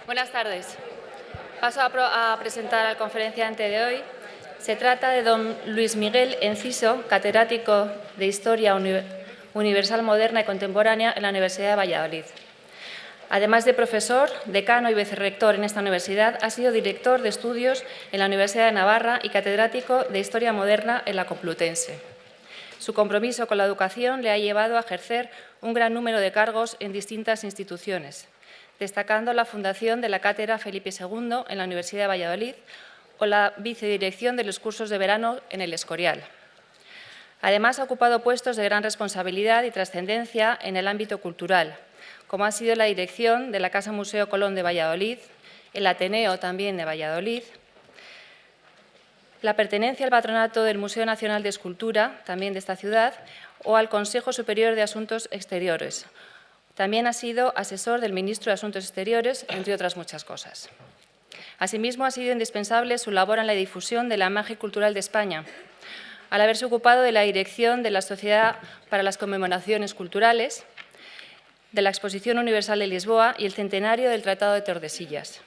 Buenas tardes. Paso a presentar al conferenciante de hoy. Se trata de don Luis Miguel Enciso, catedrático de Historia Universal Moderna y Contemporánea en la Universidad de Valladolid. Además de profesor, decano y vicerrector en esta universidad, ha sido director de estudios en la Universidad de Navarra y catedrático de Historia Moderna en la Complutense. Su compromiso con la educación le ha llevado a ejercer un gran número de cargos en distintas instituciones, destacando la fundación de la Cátedra Felipe II en la Universidad de Valladolid o la vicedirección de los cursos de verano en el Escorial. Además, ha ocupado puestos de gran responsabilidad y trascendencia en el ámbito cultural, como ha sido la dirección de la Casa Museo Colón de Valladolid, el Ateneo también de Valladolid, la pertenencia al patronato del Museo Nacional de Escultura, también de esta ciudad, o al Consejo Superior de Asuntos Exteriores. También ha sido asesor del ministro de Asuntos Exteriores, entre otras muchas cosas. Asimismo, ha sido indispensable su labor en la difusión de la imagen cultural de España, al haberse ocupado de la dirección de la Sociedad para las Conmemoraciones Culturales, de la Exposición Universal de Lisboa y el centenario del Tratado de Tordesillas.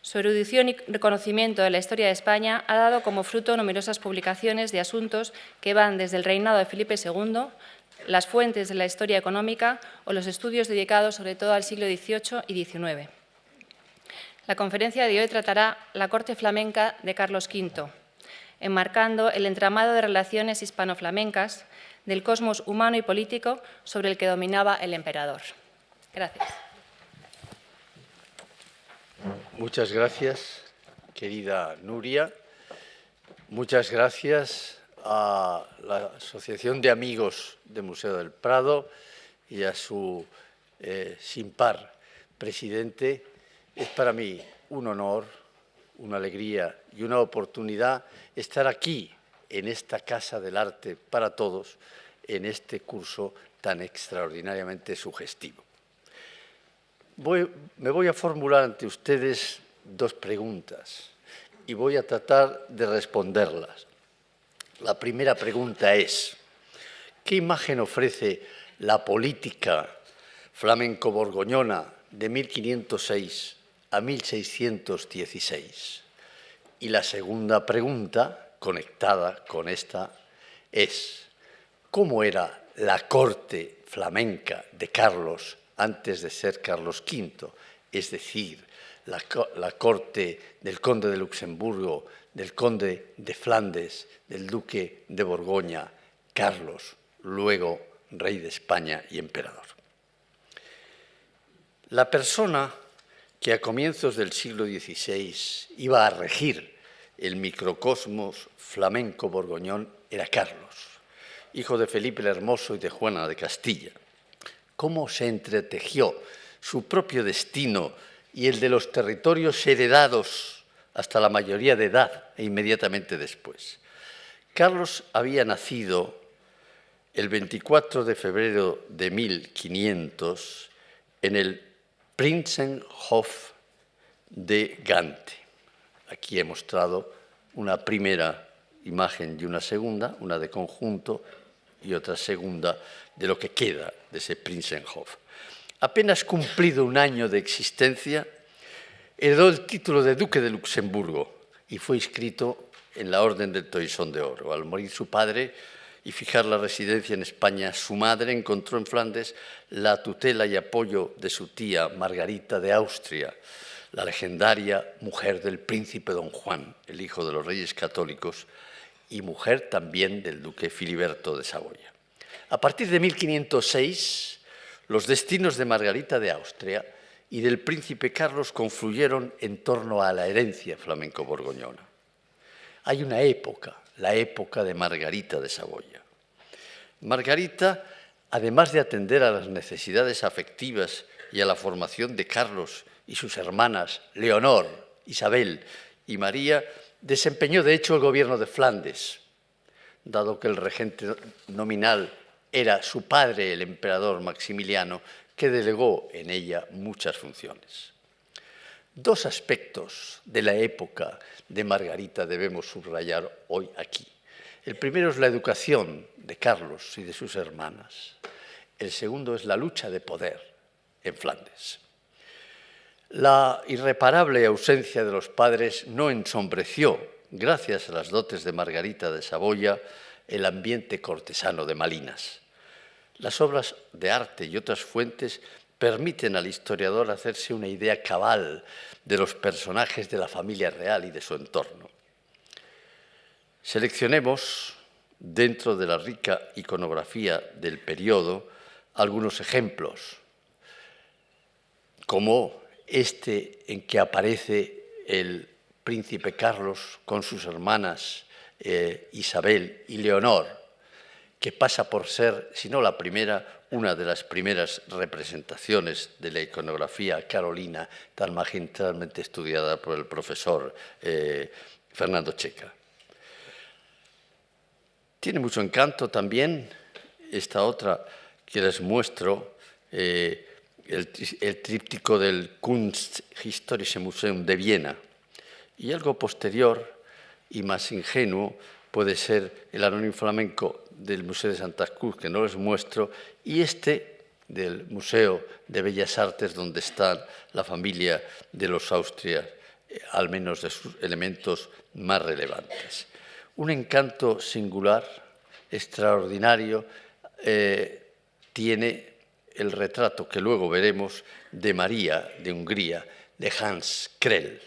Su erudición y reconocimiento de la historia de España ha dado como fruto numerosas publicaciones de asuntos que van desde el reinado de Felipe II, las fuentes de la historia económica o los estudios dedicados sobre todo al siglo XVIII y XIX. La conferencia de hoy tratará la corte flamenca de Carlos V, enmarcando el entramado de relaciones hispano-flamencas del cosmos humano y político sobre el que dominaba el emperador. Gracias. Muchas gracias, querida Nuria. Muchas gracias a la Asociación de Amigos del Museo del Prado y a su sin par presidente. Es para mí un honor, una alegría y una oportunidad estar aquí, en esta Casa del Arte para Todos, en este curso tan extraordinariamente sugestivo. Me voy a formular ante ustedes dos preguntas y voy a tratar de responderlas. La primera pregunta es: ¿qué imagen ofrece la política flamenco-borgoñona de 1506 a 1616? Y la segunda pregunta, conectada con esta, es: ¿cómo era la corte flamenca de Carlos antes de ser Carlos V? Es decir, la corte del conde de Luxemburgo, del conde de Flandes, del duque de Borgoña, Carlos, luego rey de España y emperador. La persona que a comienzos del siglo XVI iba a regir el microcosmos flamenco-borgoñón era Carlos, hijo de Felipe el Hermoso y de Juana de Castilla. Cómo se entretejió su propio destino y el de los territorios heredados hasta la mayoría de edad e inmediatamente después. Carlos había nacido el 24 de febrero de 1500 en el Prinzenhof de Gante. Aquí he mostrado una primera imagen y una segunda, una de conjunto y otra segunda de lo que queda de ese Prinzenhof. Apenas cumplido un año de existencia, heredó el título de duque de Luxemburgo y fue inscrito en la Orden del Toisón de Oro. Al morir su padre y fijar la residencia en España, su madre encontró en Flandes la tutela y apoyo de su tía Margarita de Austria, la legendaria mujer del príncipe don Juan, el hijo de los reyes católicos, y mujer también del duque Filiberto de Saboya. A partir de 1506, los destinos de Margarita de Austria y del príncipe Carlos confluyeron en torno a la herencia flamenco-borgoñona. Hay una época, la época de Margarita de Saboya. Margarita, además de atender a las necesidades afectivas y a la formación de Carlos y sus hermanas Leonor, Isabel y María, desempeñó de hecho el gobierno de Flandes, dado que el regente nominal era su padre, el emperador Maximiliano, que delegó en ella muchas funciones. Dos aspectos de la época de Margarita debemos subrayar hoy aquí. El primero es la educación de Carlos y de sus hermanas. El segundo es la lucha de poder en Flandes. La irreparable ausencia de los padres no ensombreció, gracias a las dotes de Margarita de Saboya, el ambiente cortesano de Malinas. Las obras de arte y otras fuentes permiten al historiador hacerse una idea cabal de los personajes de la familia real y de su entorno. Seleccionemos, dentro de la rica iconografía del periodo, algunos ejemplos, como este en que aparece el príncipe Carlos con sus hermanas Isabel y Leonor, que pasa por ser, si no la primera, una de las primeras representaciones de la iconografía carolina tan magistralmente estudiada por el profesor Fernando Checa. Tiene mucho encanto también esta otra que les muestro, el tríptico del Kunsthistorische Museum de Viena. Y algo posterior y más ingenuo puede ser el Anónimo Flamenco del Museo de Santa Cruz, que no les muestro, y este del Museo de Bellas Artes, donde está la familia de los Austrias, al menos de sus elementos más relevantes. Un encanto singular, extraordinario, tiene el retrato que luego veremos de María de Hungría, de Hans Krell.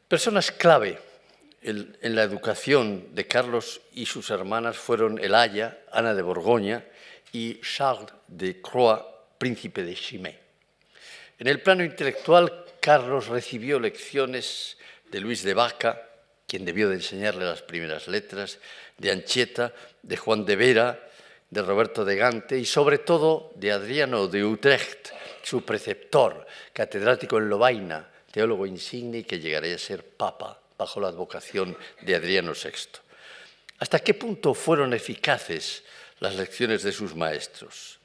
Personas clave en la educación de Carlos y sus hermanas fueron el Aya, Ana de Borgoña, y Charles de Croix, príncipe de Chimay. En el plano intelectual, Carlos recibió lecciones de Luis de Vaca, quien debió de enseñarle las primeras letras, de Anchieta, de Juan de Vera, de Roberto de Gante y sobre todo de Adriano de Utrecht, su preceptor, catedrático en Lovaina, teólogo insigne y que llegaría a ser papa bajo la advocación de Adriano VI. ¿Hasta qué punto fueron eficaces las lecciones de sus maestros?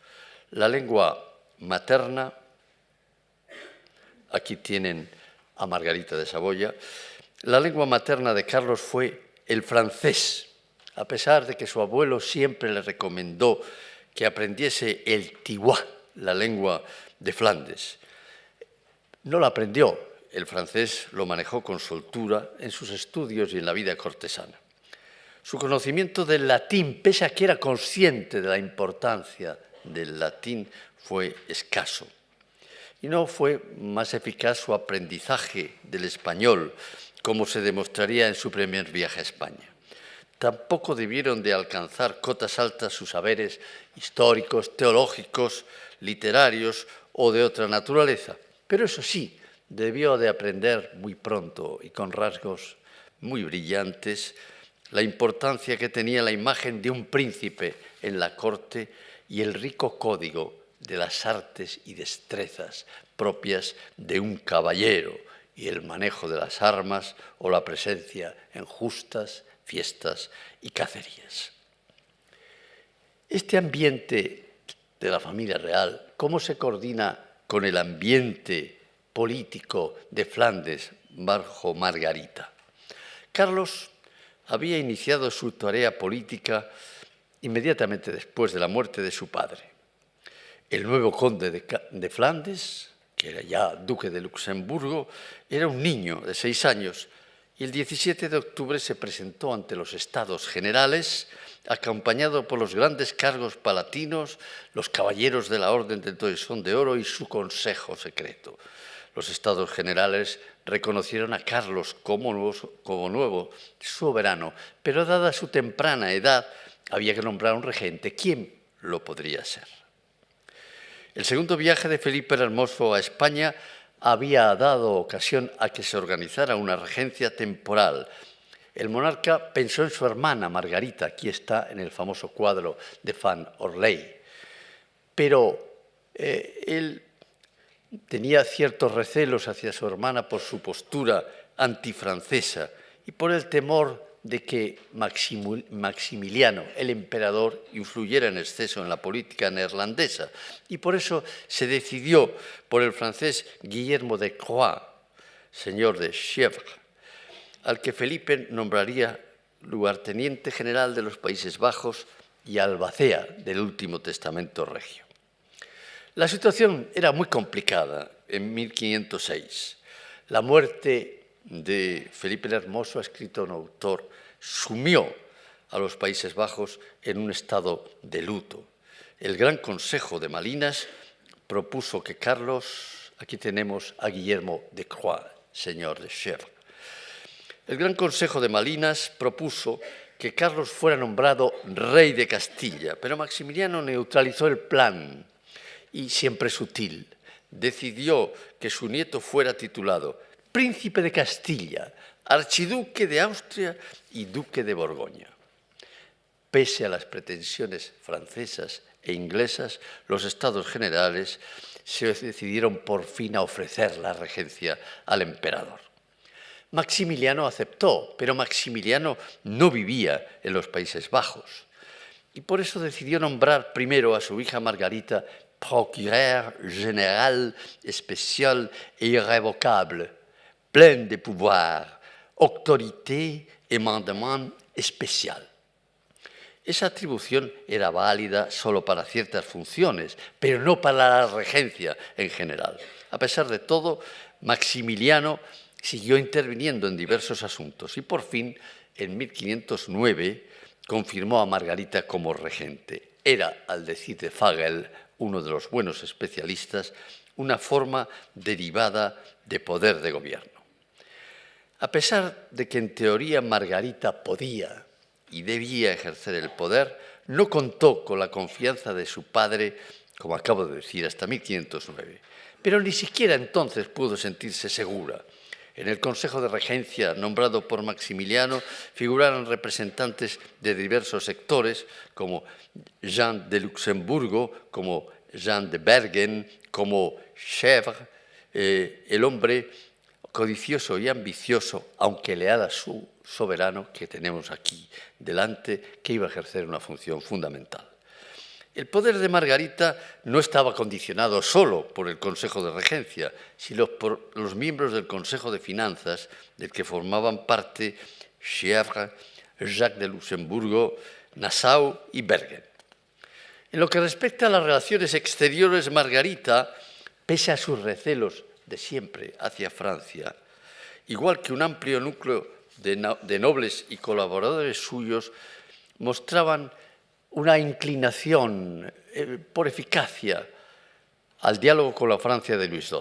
La lengua materna, aquí tienen a Margarita de Saboya, la lengua materna de Carlos fue el francés, a pesar de que su abuelo siempre le recomendó que aprendiese el tiwa, la lengua de Flandes. No la aprendió, el francés lo manejó con soltura en sus estudios y en la vida cortesana. Su conocimiento del latín, pese a que era consciente de la importancia del latín, fue escaso. Y no fue más eficaz su aprendizaje del español, como se demostraría en su primer viaje a España. Tampoco debieron de alcanzar cotas altas sus saberes históricos, teológicos, literarios o de otra naturaleza. Pero eso sí, debió de aprender muy pronto y con rasgos muy brillantes la importancia que tenía la imagen de un príncipe en la corte y el rico código de las artes y destrezas propias de un caballero y el manejo de las armas o la presencia en justas, fiestas y cacerías. Este ambiente de la familia real, ¿cómo se coordina con el ambiente político de Flandes bajo Margarita? Carlos había iniciado su tarea política inmediatamente después de la muerte de su padre. El nuevo conde de Flandes, que era ya duque de Luxemburgo, era un niño de 6 años y el 17 de octubre se presentó ante los Estados Generales acompañado por los grandes cargos palatinos, los caballeros de la Orden del Toisón de Oro y su consejo secreto. Los Estados Generales reconocieron a Carlos como nuevo soberano, pero dada su temprana edad había que nombrar un regente. ¿Quién lo podría ser? El segundo viaje de Felipe el Hermoso a España había dado ocasión a que se organizara una regencia temporal. El monarca pensó en su hermana Margarita, aquí está en el famoso cuadro de Van Orley, pero él tenía ciertos recelos hacia su hermana por su postura antifrancesa y por el temor de que Maximiliano, el emperador, influyera en exceso en la política neerlandesa. Y por eso se decidió por el francés Guillermo de Croix, señor de Chèvres, al que Felipe nombraría lugarteniente general de los Países Bajos y albacea del Último Testamento Regio. La situación era muy complicada en 1506. La muerte de Felipe el Hermoso, ha escrito un autor, sumió a los Países Bajos en un estado de luto. El Gran Consejo de Malinas propuso que Carlos, aquí tenemos a Guillermo de Croix, señor de Chevres. El Gran Consejo de Malinas propuso que Carlos fuera nombrado rey de Castilla, pero Maximiliano neutralizó el plan y, siempre sutil, decidió que su nieto fuera titulado Príncipe de Castilla, Archiduque de Austria y Duque de Borgoña. Pese a las pretensiones francesas e inglesas, los Estados Generales se decidieron por fin a ofrecer la regencia al emperador. Maximiliano aceptó, pero Maximiliano no vivía en los Países Bajos y por eso decidió nombrar primero a su hija Margarita procureur général especial et irrévocable, plein de pouvoir, autorité et mandement especial. Esa atribución era válida solo para ciertas funciones, pero no para la regencia en general. A pesar de todo, Maximiliano siguió interviniendo en diversos asuntos y por fin, en 1509, confirmó a Margarita como regente. Era, al decir de Fagel, uno de los buenos especialistas, una forma derivada de poder de gobierno. A pesar de que en teoría Margarita podía y debía ejercer el poder, no contó con la confianza de su padre, como acabo de decir, hasta 1509. Pero ni siquiera entonces pudo sentirse segura. En el Consejo de Regencia, nombrado por Maximiliano, figuraron representantes de diversos sectores, como Jean de Luxemburgo, como Jean de Bergen, como Chevres, el hombre codicioso y ambicioso, aunque leal a su soberano, que tenemos aquí delante, que iba a ejercer una función fundamental. El poder de Margarita no estaba condicionado solo por el Consejo de Regencia, sino por los miembros del Consejo de Finanzas, del que formaban parte Chevres, Jacques de Luxemburgo, Nassau y Bergen. En lo que respecta a las relaciones exteriores, Margarita, pese a sus recelos de siempre hacia Francia, igual que un amplio núcleo de nobles y colaboradores suyos, mostraban una inclinación por eficacia al diálogo con la Francia de Luis XII.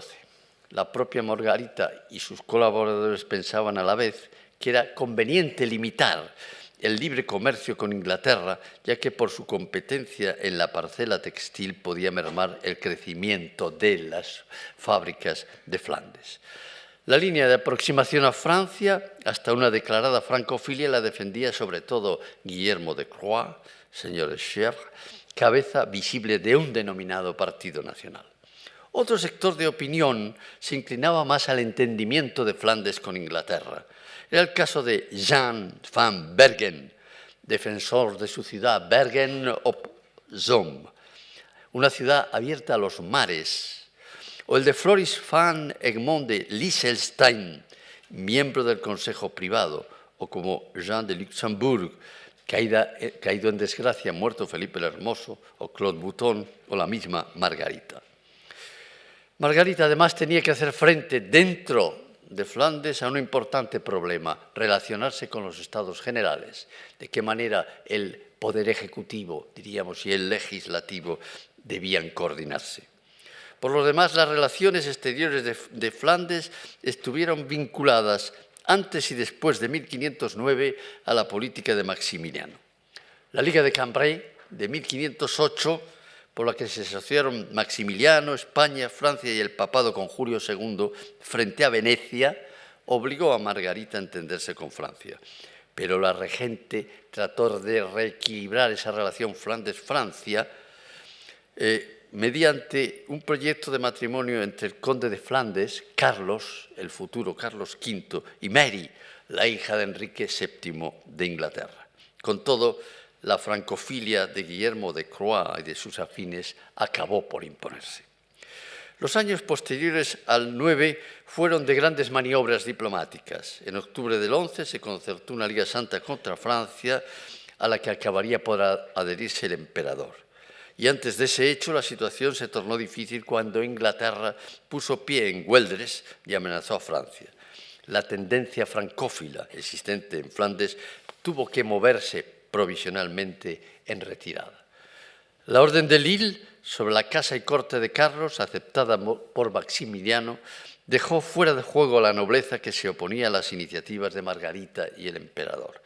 La propia Margarita y sus colaboradores pensaban a la vez que era conveniente limitar el libre comercio con Inglaterra, ya que por su competencia en la parcela textil podía mermar el crecimiento de las fábricas de Flandes. La línea de aproximación a Francia, hasta una declarada francofilia, la defendía sobre todo Guillermo de Croix, señor de Chevres, cabeza visible de un denominado partido nacional. Otro sector de opinión se inclinaba más al entendimiento de Flandes con Inglaterra. Era el caso de Jean van Bergen, defensor de su ciudad Bergen op Zoom, una ciudad abierta a los mares, o el de Floris van Egmond de Lieselstein, miembro del Consejo Privado, o como Jean de Luxemburg, caído en desgracia, muerto Felipe el Hermoso, o Claude Bouton, o la misma Margarita. Margarita además tenía que hacer frente dentro de Flandes a un importante problema, relacionarse con los Estados Generales, de qué manera el poder ejecutivo, diríamos, y el legislativo debían coordinarse. Por lo demás, las relaciones exteriores de Flandes estuvieron vinculadas antes y después de 1509 a la política de Maximiliano. La Liga de Cambrai de 1508, por la que se asociaron Maximiliano, España, Francia y el papado con Julio II frente a Venecia, obligó a Margarita a entenderse con Francia. Pero la regente trató de reequilibrar esa relación Flandes-Francia mediante un proyecto de matrimonio entre el conde de Flandes, Carlos, el futuro Carlos V, y Mary, la hija de Enrique VII de Inglaterra. Con todo, la francofilia de Guillermo de Croix y de sus afines acabó por imponerse. Los años posteriores al 9 fueron de grandes maniobras diplomáticas. En octubre del 11 se concertó una Liga Santa contra Francia, a la que acabaría por adherirse el emperador. Y antes de ese hecho, la situación se tornó difícil cuando Inglaterra puso pie en Güeldres y amenazó a Francia. La tendencia francófila existente en Flandes tuvo que moverse provisionalmente en retirada. La Orden de Lille sobre la casa y corte de Carlos, aceptada por Maximiliano, dejó fuera de juego a la nobleza que se oponía a las iniciativas de Margarita y el emperador.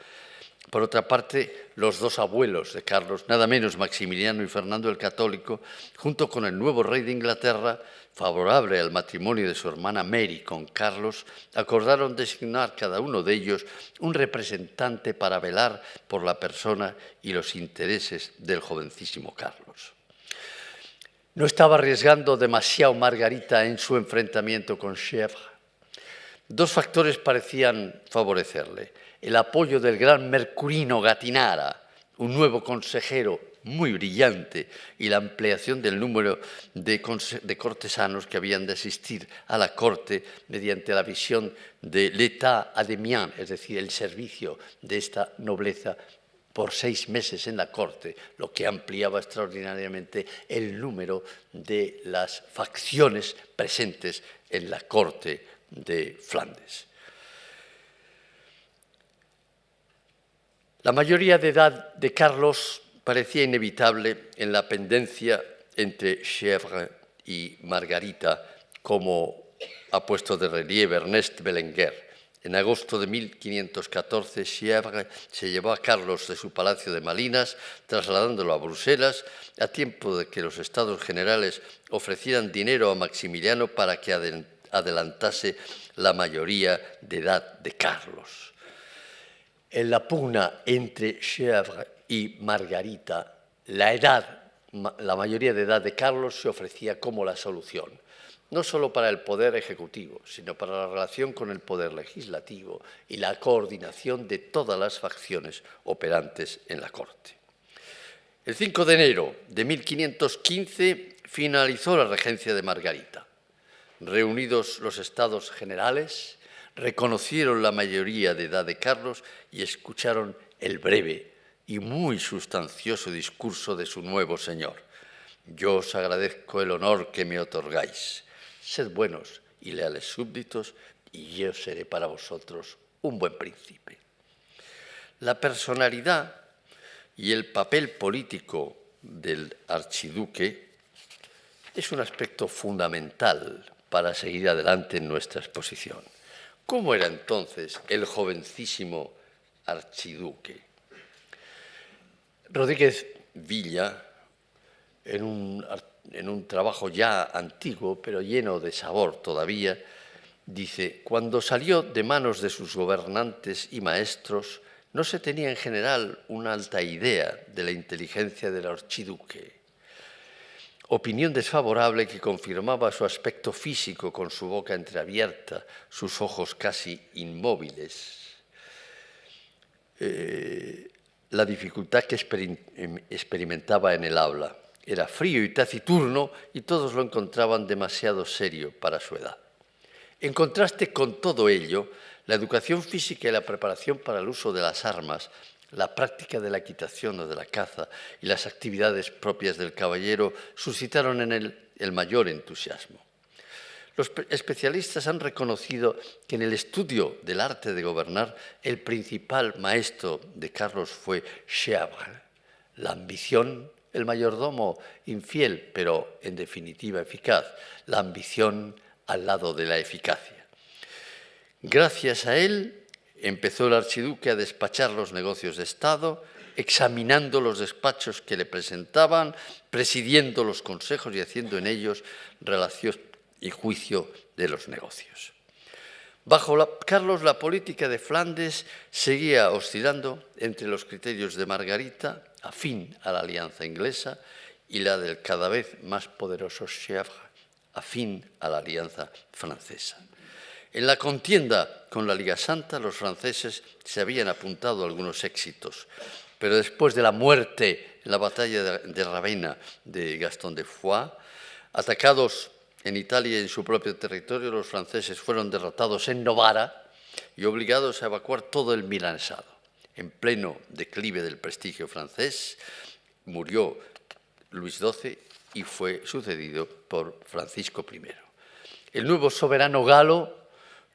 Por otra parte, los dos abuelos de Carlos, nada menos Maximiliano y Fernando el Católico, junto con el nuevo rey de Inglaterra, favorable al matrimonio de su hermana Mary con Carlos, acordaron designar cada uno de ellos un representante para velar por la persona y los intereses del jovencísimo Carlos. No estaba arriesgando demasiado Margarita en su enfrentamiento con Chèvres. Dos factores parecían favorecerle: el apoyo del gran Mercurino Gattinara, un nuevo consejero muy brillante, y la ampliación del número de cortesanos que habían de asistir a la corte mediante la visión de l'état adémien, es decir, el servicio de esta nobleza por 6 meses en la corte, lo que ampliaba extraordinariamente el número de las facciones presentes en la corte de Flandes. La mayoría de edad de Carlos parecía inevitable en la pendencia entre Chèvres y Margarita, como ha puesto de relieve Ernest Belenguer. En agosto de 1514, Chèvres se llevó a Carlos de su palacio de Malinas, trasladándolo a Bruselas, a tiempo de que los Estados Generales ofrecieran dinero a Maximiliano para que adelantase la mayoría de edad de Carlos. En la pugna entre Chèvres y Margarita, la mayoría de edad de Carlos se ofrecía como la solución, no solo para el poder ejecutivo, sino para la relación con el poder legislativo y la coordinación de todas las facciones operantes en la corte. El 5 de enero de 1515 finalizó la regencia de Margarita. Reunidos los Estados Generales, reconocieron la mayoría de edad de Carlos y escucharon el breve y muy sustancioso discurso de su nuevo señor. Yo os agradezco el honor que me otorgáis. Sed buenos y leales súbditos, y yo seré para vosotros un buen príncipe. La personalidad y el papel político del archiduque es un aspecto fundamental para seguir adelante en nuestra exposición. ¿Cómo era entonces el jovencísimo archiduque? Rodríguez Villa, en un trabajo ya antiguo, pero lleno de sabor todavía, dice: cuando salió de manos de sus gobernantes y maestros, no se tenía en general una alta idea de la inteligencia del archiduque. Opinión desfavorable que confirmaba su aspecto físico con su boca entreabierta, sus ojos casi inmóviles. La dificultad que experimentaba en el habla. Era frío y taciturno y todos lo encontraban demasiado serio para su edad. En contraste con todo ello, la educación física y la preparación para el uso de las armas, la práctica de la equitación o de la caza y las actividades propias del caballero suscitaron en él el mayor entusiasmo. Los especialistas han reconocido que en el estudio del arte de gobernar, el principal maestro de Carlos fue Chèvres. La ambición, el mayordomo infiel, pero en definitiva eficaz, la ambición al lado de la eficacia. Gracias a él empezó el archiduque a despachar los negocios de Estado, examinando los despachos que le presentaban, presidiendo los consejos y haciendo en ellos relación y juicio de los negocios. Bajo Carlos, la política de Flandes seguía oscilando entre los criterios de Margarita, afín a la alianza inglesa, y la del cada vez más poderoso Chèvres, afín a la alianza francesa. En la contienda con la Liga Santa, los franceses se habían apuntado a algunos éxitos, pero después de la muerte en la batalla de Ravenna de Gastón de Foix, atacados en Italia y en su propio territorio, los franceses fueron derrotados en Novara y obligados a evacuar todo el milanesado. En pleno declive del prestigio francés, murió Luis XII y fue sucedido por Francisco I. El nuevo soberano galo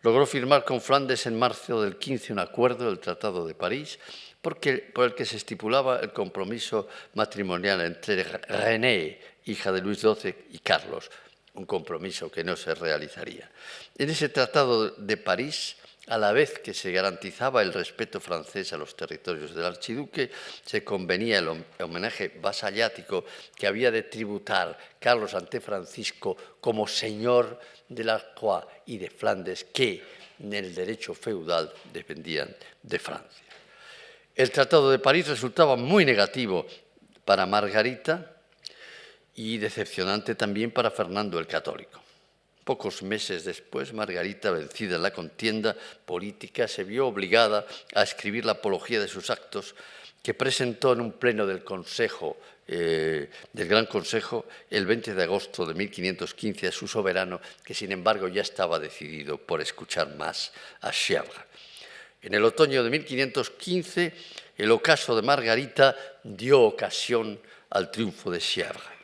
logró firmar con Flandes en marzo del 15 un acuerdo, el Tratado de París, por el que se estipulaba el compromiso matrimonial entre René, hija de Luis XII, y Carlos, un compromiso que no se realizaría. En ese Tratado de París, a la vez que se garantizaba el respeto francés a los territorios del archiduque, se convenía el homenaje vasallático que había de tributar Carlos ante Francisco como señor de la Croix y de Flandes, que en el derecho feudal dependían de Francia. El Tratado de París resultaba muy negativo para Margarita y decepcionante también para Fernando el Católico. Pocos meses después, Margarita, vencida en la contienda política, se vio obligada a escribir la apología de sus actos que presentó en un pleno del Gran Consejo el 20 de agosto de 1515 a su soberano, que sin embargo ya estaba decidido por escuchar más a Chèvres. En el otoño de 1515, el ocaso de Margarita dio ocasión al triunfo de Chèvres.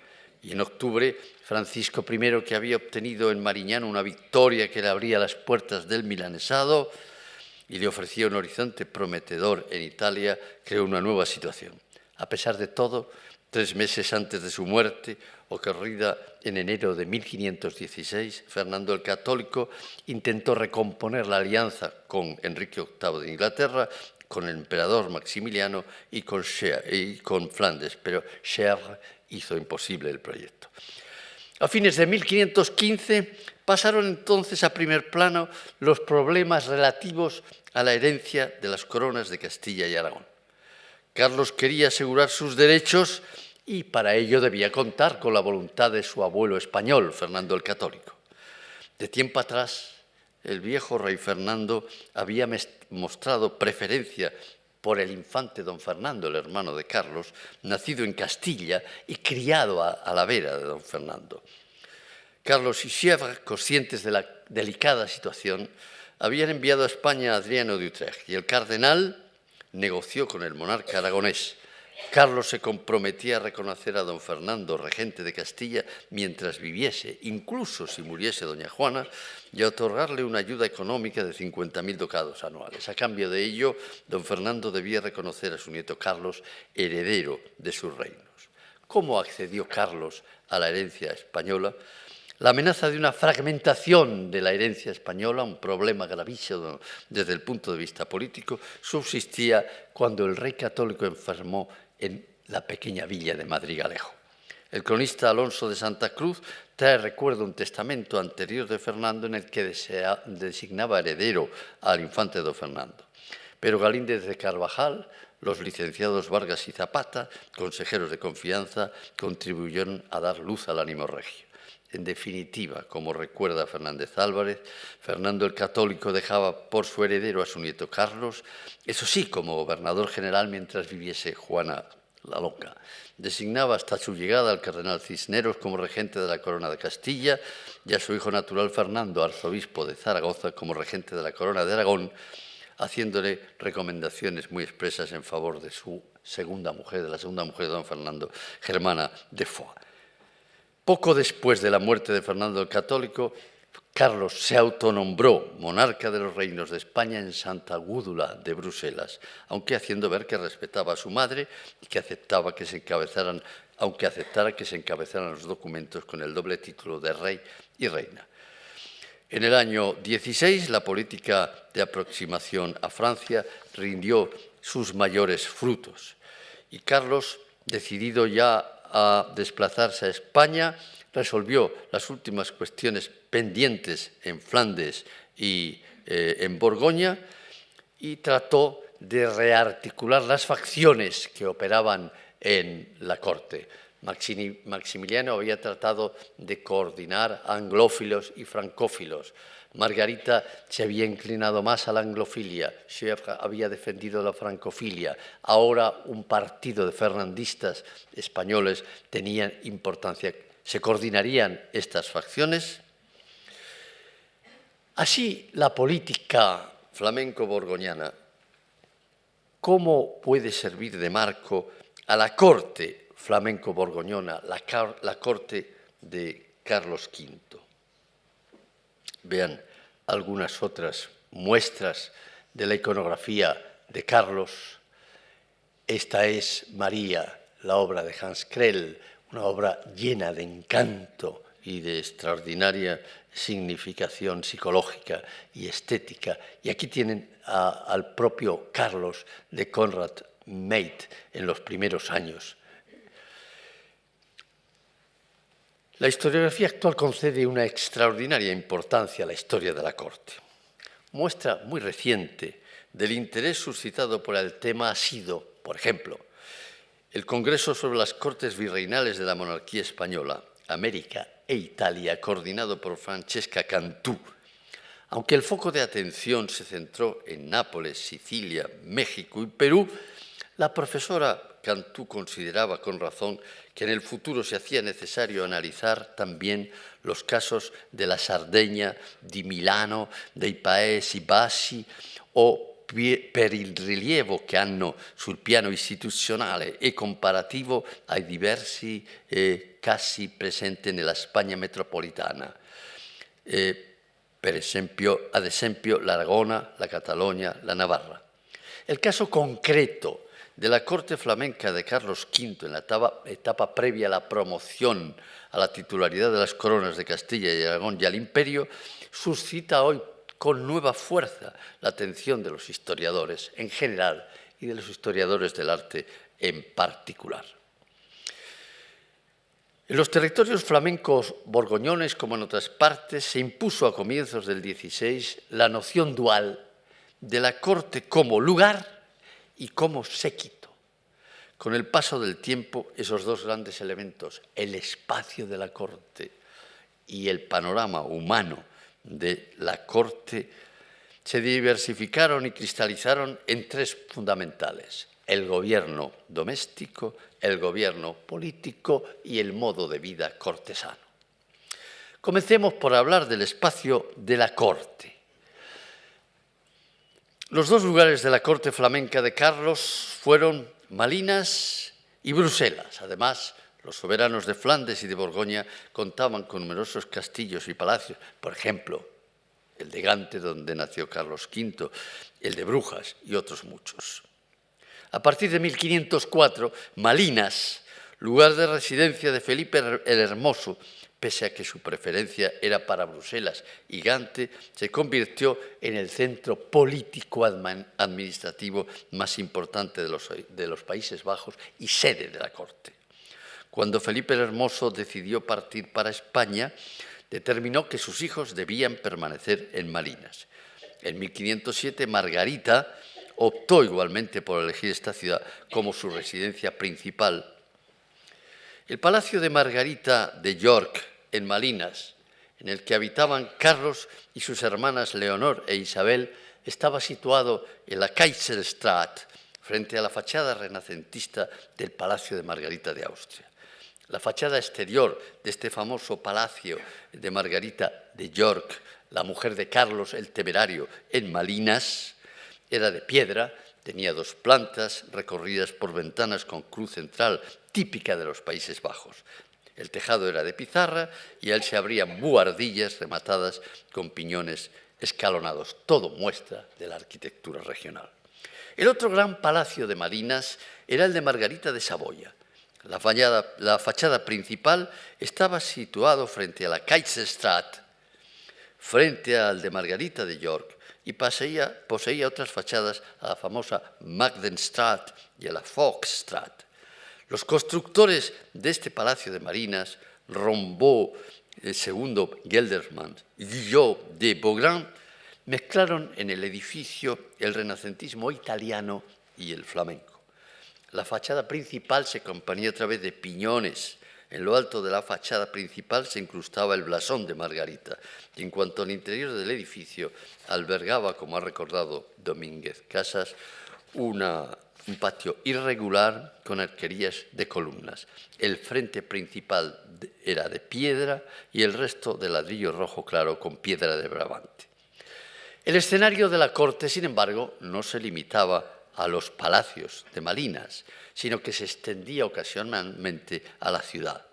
Y en octubre, Francisco I, que había obtenido en Marignano una victoria que le abría las puertas del milanesado y le ofrecía un horizonte prometedor en Italia, creó una nueva situación. A pesar de todo, 3 meses antes de su muerte, ocurrida en enero de 1516, Fernando el Católico intentó recomponer la alianza con Enrique VIII de Inglaterra, con el emperador Maximiliano y con Flandes, pero Chèvres hizo imposible el proyecto. A fines de 1515 pasaron entonces a primer plano los problemas relativos a la herencia de las coronas de Castilla y Aragón. Carlos quería asegurar sus derechos y para ello debía contar con la voluntad de su abuelo español, Fernando el Católico. De tiempo atrás, el viejo rey Fernando había mostrado preferencia por el infante don Fernando, el hermano de Carlos, nacido en Castilla y criado a la vera de don Fernando. Carlos y Chèvres, conscientes de la delicada situación, habían enviado a España a Adriano de Utrecht y el cardenal negoció con el monarca aragonés. Carlos se comprometía a reconocer a don Fernando, regente de Castilla, mientras viviese, incluso si muriese doña Juana, y a otorgarle una ayuda económica de 50.000 ducados anuales. A cambio de ello, don Fernando debía reconocer a su nieto Carlos heredero de sus reinos. ¿Cómo accedió Carlos a la herencia española? La amenaza de una fragmentación de la herencia española, un problema gravísimo desde el punto de vista político, subsistía cuando el rey católico enfermó en la pequeña villa de Madrigalejo. El cronista Alonso de Santa Cruz trae recuerdo un testamento anterior de Fernando en el que designaba heredero al infante don Fernando. Pero Galíndez de Carvajal, los licenciados Vargas y Zapata, consejeros de confianza, contribuyeron a dar luz al ánimo regio. En definitiva, como recuerda Fernández Álvarez, Fernando el Católico dejaba por su heredero a su nieto Carlos, eso sí, como gobernador general mientras viviese Juana la Loca. Designaba hasta su llegada al cardenal Cisneros como regente de la corona de Castilla y a su hijo natural Fernando, arzobispo de Zaragoza, como regente de la corona de Aragón, haciéndole recomendaciones muy expresas en favor de su segunda mujer, de la segunda mujer de don Fernando, Germana de Foix. Poco después de la muerte de Fernando el Católico, Carlos se autonombró monarca de los reinos de España en Santa Gúdula de Bruselas, aunque haciendo ver que respetaba a su madre y que aceptara que se encabezaran los documentos con el doble título de rey y reina. En el año 16, la política de aproximación a Francia rindió sus mayores frutos y Carlos, decidido ya a desplazarse a España, resolvió las últimas cuestiones pendientes en Flandes y en Borgoña y trató de rearticular las facciones que operaban en la corte. Maximiliano había tratado de coordinar anglófilos y francófilos. Margarita se había inclinado más a la anglofilia, Chèvres había defendido la francofilia. Ahora un partido de fernandistas españoles tenía importancia. ¿Se coordinarían estas facciones? Así, la política flamenco-borgoñana, ¿cómo puede servir de marco a la corte flamenco-borgoñona, la corte de Carlos V. Vean algunas otras muestras de la iconografía de Carlos. Esta es María, la obra de Hans Krell, una obra llena de encanto y de extraordinaria significación psicológica y estética. Y aquí tienen al propio Carlos de Konrad Meid en los primeros años. La historiografía actual concede una extraordinaria importancia a la historia de la corte. Muestra muy reciente del interés suscitado por el tema ha sido, por ejemplo, el Congreso sobre las Cortes Virreinales de la Monarquía Española, América e Italia, coordinado por Francesca Cantú. Aunque el foco de atención se centró en Nápoles, Sicilia, México y Perú, la profesora Cantú consideraba con razón que en el futuro se hacía necesario analizar también los casos de la Sardegna, di Milano, dei Paesi Bassi o per il rilievo che hanno sul piano istituzionale e comparativo ai diversi casi presenti nella Spagna metropolitana. Ad esempio l'Aragona, la Catalogna, la Navarra. El caso concreto de la corte flamenca de Carlos V en la etapa previa a la promoción a la titularidad de las coronas de Castilla y Aragón y al imperio, suscita hoy con nueva fuerza la atención de los historiadores en general y de los historiadores del arte en particular. En los territorios flamencos borgoñones, como en otras partes, se impuso a comienzos del XVI la noción dual de la corte como lugar y como séquito. Con el paso del tiempo, esos dos grandes elementos, el espacio de la corte y el panorama humano de la corte, se diversificaron y cristalizaron en tres fundamentales: el gobierno doméstico, el gobierno político y el modo de vida cortesano. Comencemos por hablar del espacio de la corte. Los dos lugares de la corte flamenca de Carlos fueron Malinas y Bruselas. Además, los soberanos de Flandes y de Borgoña contaban con numerosos castillos y palacios, por ejemplo, el de Gante, donde nació Carlos V, el de Brujas y otros muchos. A partir de 1504, Malinas, lugar de residencia de Felipe el Hermoso, pese a que su preferencia era para Bruselas y Gante, se convirtió en el centro político-administrativo más importante de los Países Bajos y sede de la corte. Cuando Felipe el Hermoso decidió partir para España, determinó que sus hijos debían permanecer en Malinas. En 1507, Margarita optó igualmente por elegir esta ciudad como su residencia principal. El Palacio de Margarita de York, en Malinas, en el que habitaban Carlos y sus hermanas Leonor e Isabel, estaba situado en la Kaiserstraat, frente a la fachada renacentista del Palacio de Margarita de Austria. La fachada exterior de este famoso Palacio de Margarita de York, la mujer de Carlos el Temerario, en Malinas, era de piedra, tenía dos plantas recorridas por ventanas con cruz central, típica de los Países Bajos. El tejado era de pizarra y a él se abrían buhardillas rematadas con piñones escalonados. Todo muestra de la arquitectura regional. El otro gran palacio de Malinas era el de Margarita de Saboya. La fachada principal estaba situado frente a la Kaiserstraat, frente al de Margarita de York, y poseía otras fachadas a la famosa Magdenstraat y a la Foxstraat. Los constructores de este palacio de Malinas, Rombaud, el segundo Gelderman y Guillot de Beaugrand, mezclaron en el edificio el renacentismo italiano y el flamenco. La fachada principal se componía a través de piñones. En lo alto de la fachada principal se incrustaba el blasón de Margarita, y en cuanto al interior del edificio, albergaba, como ha recordado Domínguez Casas, un patio irregular con arquerías de columnas. El frente principal era de piedra y el resto de ladrillo rojo claro con piedra de Brabante. El escenario de la corte, sin embargo, no se limitaba a los palacios de Malinas, sino que se extendía ocasionalmente a la ciudad.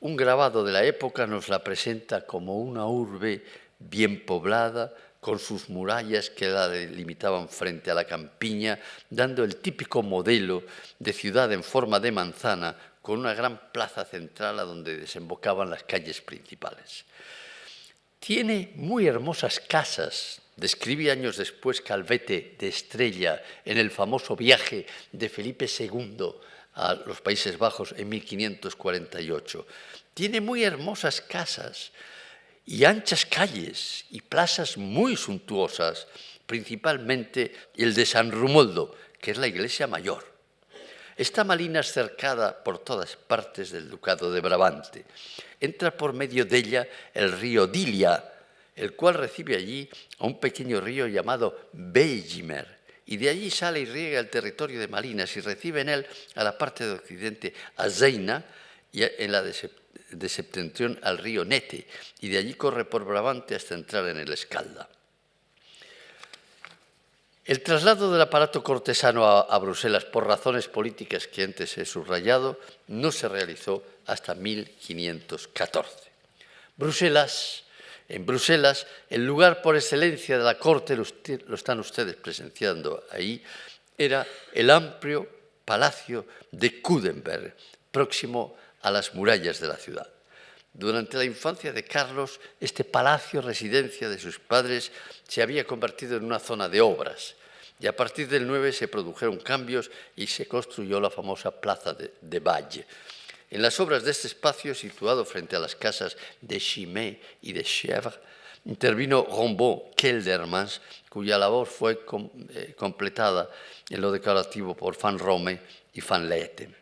Un grabado de la época nos la presenta como una urbe bien poblada, con sus murallas que la delimitaban frente a la campiña, dando el típico modelo de ciudad en forma de manzana, con una gran plaza central a donde desembocaban las calles principales. Tiene muy hermosas casas, describe años después Calvete de Estrella en el famoso viaje de Felipe II a los Países Bajos en 1548. Tiene muy hermosas casas y anchas calles y plazas muy suntuosas, principalmente el de San Rumoldo, que es la iglesia mayor. Esta Malinas cercada por todas partes del Ducado de Brabante. Entra por medio de ella el río Dilia, el cual recibe allí a un pequeño río llamado Bellimer, y de allí sale y riega el territorio de Malinas y recibe en él a la parte de occidente a Zeina y en la de septentrión al río Nete, y de allí corre por Brabante hasta entrar en el Escalda. El traslado del aparato cortesano a Bruselas, por razones políticas que antes he subrayado, no se realizó hasta 1514. En Bruselas, el lugar por excelencia de la corte, lo están ustedes presenciando ahí, era el amplio palacio de Coudenberg, próximo a las murallas de la ciudad. Durante la infancia de Carlos, este palacio, residencia de sus padres, se había convertido en una zona de obras, y a partir del 9 se produjeron cambios y se construyó la famosa plaza de Valle. En las obras de este espacio, situado frente a las casas de Chimay y de Chèvres, intervino Rimbaud Keldermans, cuya labor fue completada en lo decorativo por Van Rome y Van Leeten.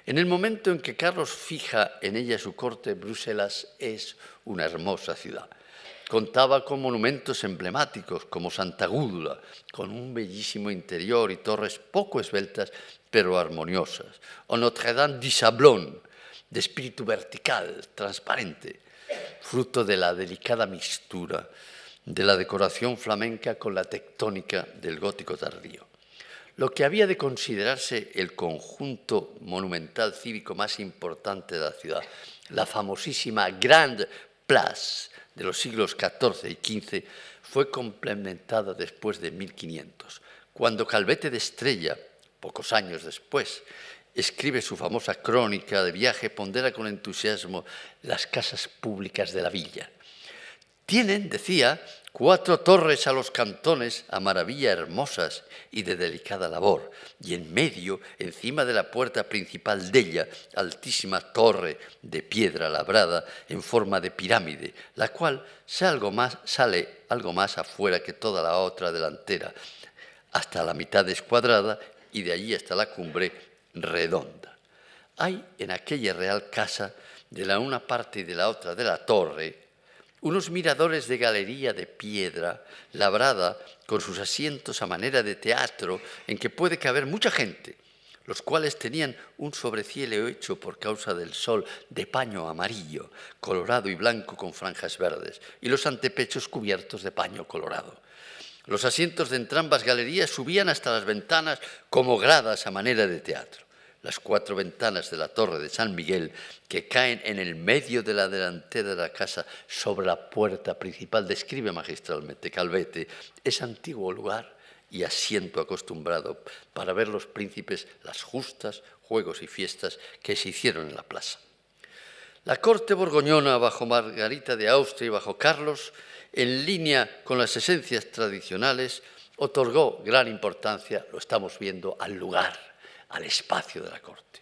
En el momento en que Carlos fija en ella su corte, Bruselas es una hermosa ciudad. Contaba con monumentos emblemáticos como Santa Gúdula, con un bellísimo interior y torres poco esbeltas pero armoniosas, o Notre-Dame du Sablon, de espíritu vertical, transparente, fruto de la delicada mixtura de la decoración flamenca con la tectónica del gótico tardío. Lo que había de considerarse el conjunto monumental cívico más importante de la ciudad, la famosísima Grande Place de los siglos XIV y XV, fue complementada después de 1500, cuando Calvete de Estrella, pocos años después, escribe su famosa crónica de viaje, pondera con entusiasmo las casas públicas de la villa. Tienen, decía, 4 torres a los cantones a maravilla hermosas y de delicada labor, y en medio, encima de la puerta principal de ella, altísima torre de piedra labrada en forma de pirámide, la cual sale algo más afuera que toda la otra delantera, hasta la mitad escuadrada y de allí hasta la cumbre redonda. Hay en aquella real casa, de la una parte y de la otra de la torre, unos miradores de galería de piedra labrada con sus asientos a manera de teatro en que puede caber mucha gente, los cuales tenían un sobrecielo hecho por causa del sol de paño amarillo, colorado y blanco con franjas verdes, y los antepechos cubiertos de paño colorado. Los asientos de entrambas galerías subían hasta las ventanas como gradas a manera de teatro. Las 4 ventanas de la torre de San Miguel, que caen en el medio de la delantera de la casa sobre la puerta principal, describe magistralmente Calvete, ese antiguo lugar y asiento acostumbrado para ver los príncipes las justas, juegos y fiestas que se hicieron en la plaza. La corte borgoñona bajo Margarita de Austria y bajo Carlos, en línea con las esencias tradicionales, otorgó gran importancia, lo estamos viendo, al lugar, al espacio de la corte,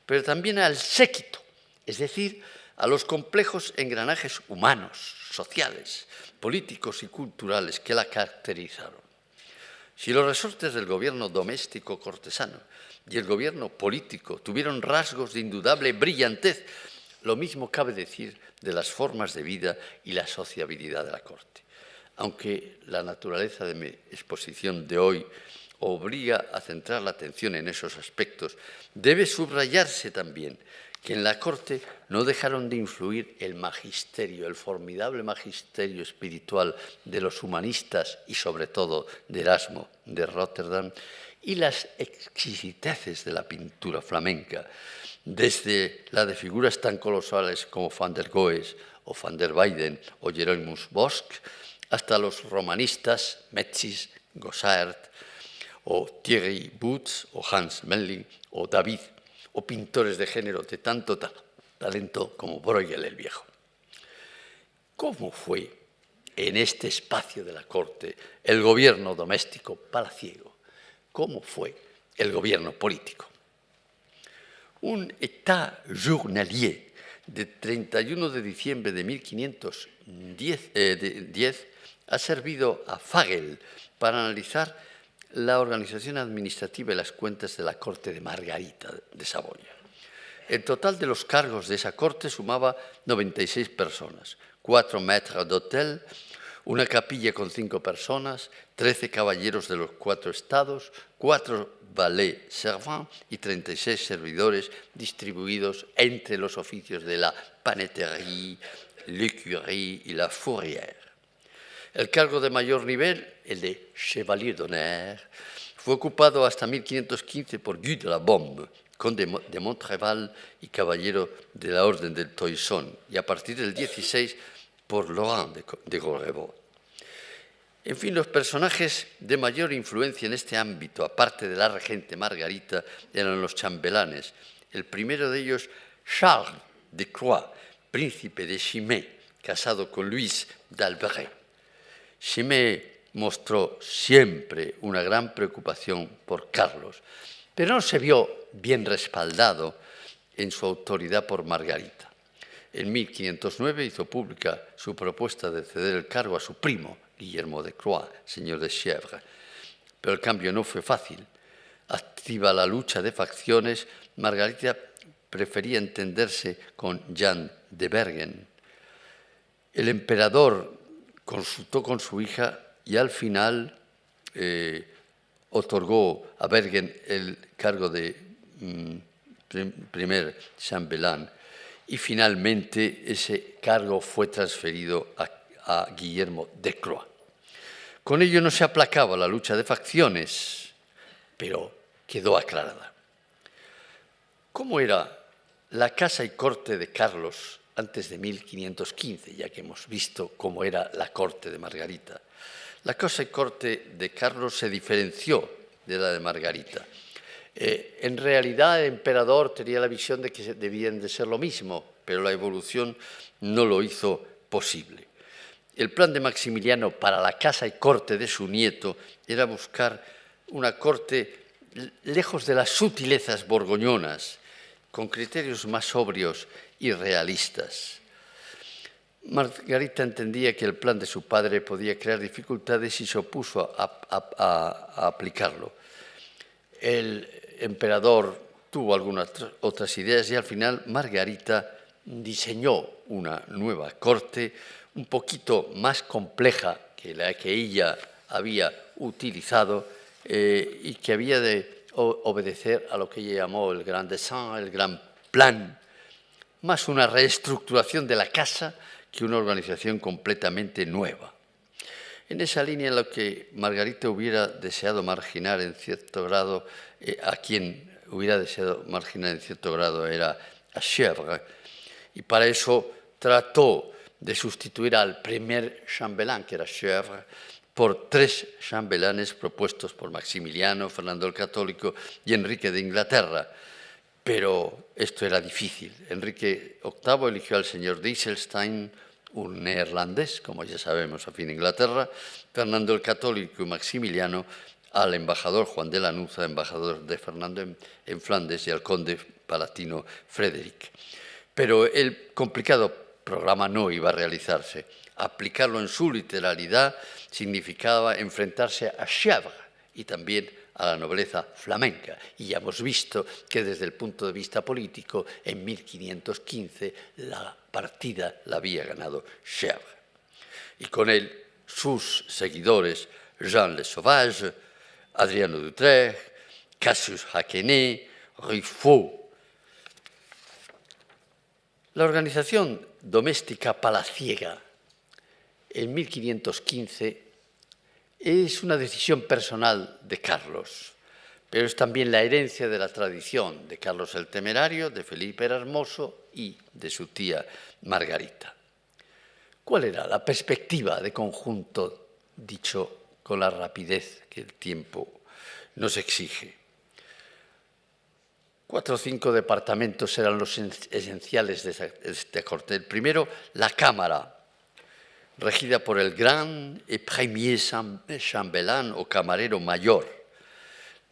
pero también al séquito, es decir, a los complejos engranajes humanos, sociales, políticos y culturales que la caracterizaron. Si los resortes del gobierno doméstico cortesano y el gobierno político tuvieron rasgos de indudable brillantez, lo mismo cabe decir de las formas de vida y la sociabilidad de la corte. Aunque la naturaleza de mi exposición de hoy obliga a centrar la atención en esos aspectos, debe subrayarse también que en la corte no dejaron de influir el magisterio, el formidable magisterio espiritual de los humanistas y sobre todo de Erasmo de Rotterdam, y las exquisiteces de la pintura flamenca, desde la de figuras tan colosales como Van der Goes o Van der Weyden o Jeronimus Bosch, hasta los romanistas Metzys, Gossard, o Thierry Boots, o Hans Memling, o David, o pintores de género de tanto talento como Bruegel el Viejo. ¿Cómo fue en este espacio de la corte el gobierno doméstico palaciego? ¿Cómo fue el gobierno político? Un état journalier de 31 de diciembre de 1510 ha servido a Fagel para analizar la organización administrativa y las cuentas de la corte de Margarita de Saboya. El total de los cargos de esa corte sumaba 96 personas, 4 maîtres d'hôtel, una capilla con 5 personas, 13 caballeros de los 4 estados, 4 valets servants y 36 servidores distribuidos entre los oficios de la paneterie, l'écurie y la fourrière. El cargo de mayor nivel, el de Chevalier d'honneur, fue ocupado hasta 1515 por Guy de la Bombe, conde de Montreval y caballero de la Orden del Toisón, y a partir del 16 por Laurent de Gorrevaux. En fin, los personajes de mayor influencia en este ámbito, aparte de la regente Margarita, eran los chambelanes. El primero de ellos, Charles de Croix, príncipe de Chimay, casado con Louise d'Albret. Chimay mostró siempre una gran preocupación por Carlos, pero no se vio bien respaldado en su autoridad por Margarita. En 1509 hizo pública su propuesta de ceder el cargo a su primo, Guillermo de Croix, señor de Chèvres. Pero el cambio no fue fácil. Activa la lucha de facciones, Margarita prefería entenderse con Jean de Bergen. El emperador consultó con su hija y al final otorgó a Bergen el cargo de primer chambelán y finalmente ese cargo fue transferido a Guillermo de Croix. Con ello no se aplacaba la lucha de facciones, pero quedó aclarada. ¿Cómo era la casa y corte de Carlos antes de 1515, ya que hemos visto cómo era la corte de Margarita? La casa y corte de Carlos se diferenció de la de Margarita. En realidad el emperador tenía la visión de que debían de ser lo mismo, pero la evolución no lo hizo posible. El plan de Maximiliano para la casa y corte de su nieto era buscar una corte lejos de las sutilezas borgoñonas, con criterios más sobrios y realistas. Margarita entendía que el plan de su padre podía crear dificultades y se opuso a aplicarlo. El emperador tuvo algunas otras ideas y al final Margarita diseñó una nueva corte un poquito más compleja que la que ella había utilizado y que había de obedecer a lo que ella llamó el gran dessein, el gran plan, más una reestructuración de la casa que una organización completamente nueva. En esa línea, lo que Margarita hubiera deseado marginar en cierto grado, a quien hubiera deseado marginar en cierto grado era a Chèvres, y para eso trató de sustituir al primer chambelán, que era Chèvres, por 3 chambelanes propuestos por Maximiliano, Fernando el Católico y Enrique de Inglaterra. Pero esto era difícil. Enrique VIII eligió al señor de Ysselstein, un neerlandés, como ya sabemos, afín a Inglaterra, Fernando el Católico y Maximiliano al embajador Juan de Lanuza, embajador de Fernando en Flandes, y al conde palatino Frederick. Pero el complicado programa no iba a realizarse. Aplicarlo en su literalidad significaba enfrentarse a Chèvres y también a la nobleza flamenca. Y ya hemos visto que desde el punto de vista político, en 1515 la partida la había ganado Chèvres. Y con él sus seguidores, Jean le Sauvage, Adriano d'Utrecht, Cassius Haquenay, Ruffaut. La organización doméstica palaciega en 1515 es una decisión personal de Carlos, pero es también la herencia de la tradición de Carlos el Temerario, de Felipe el Hermoso y de su tía Margarita. ¿Cuál era la perspectiva de conjunto, dicho con la rapidez que el tiempo nos exige? 4 o 5 departamentos eran los esenciales de esta corte. El primero, la Cámara, regida por el Gran et Premier Chambelán o camarero mayor.